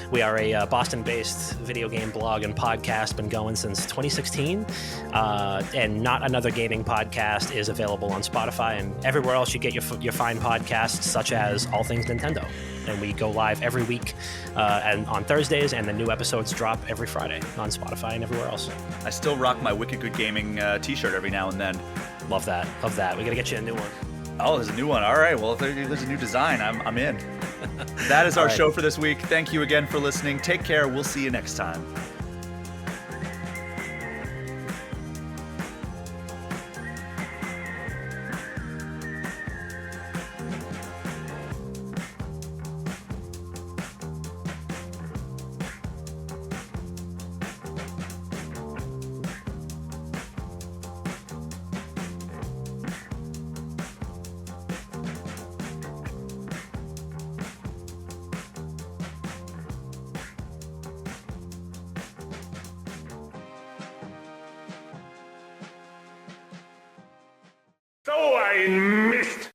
We are a Boston-based video game blog and podcast, been going since 2016. And Not Another Gaming Podcast is available on Spotify and everywhere else you get your fine podcasts, such as All Things Nintendo. And we go live every week and on Thursdays, and the new episodes drop every Friday on Spotify and everywhere else. I still rock my Wicked Good Gaming t-shirt every now and then. Love that. We got to get you a new one. Oh, there's a new one. All right. Well, if there's a new design, I'm in. That is our show for this week. Thank you again for listening. Take care. We'll see you next time. So ein Mist!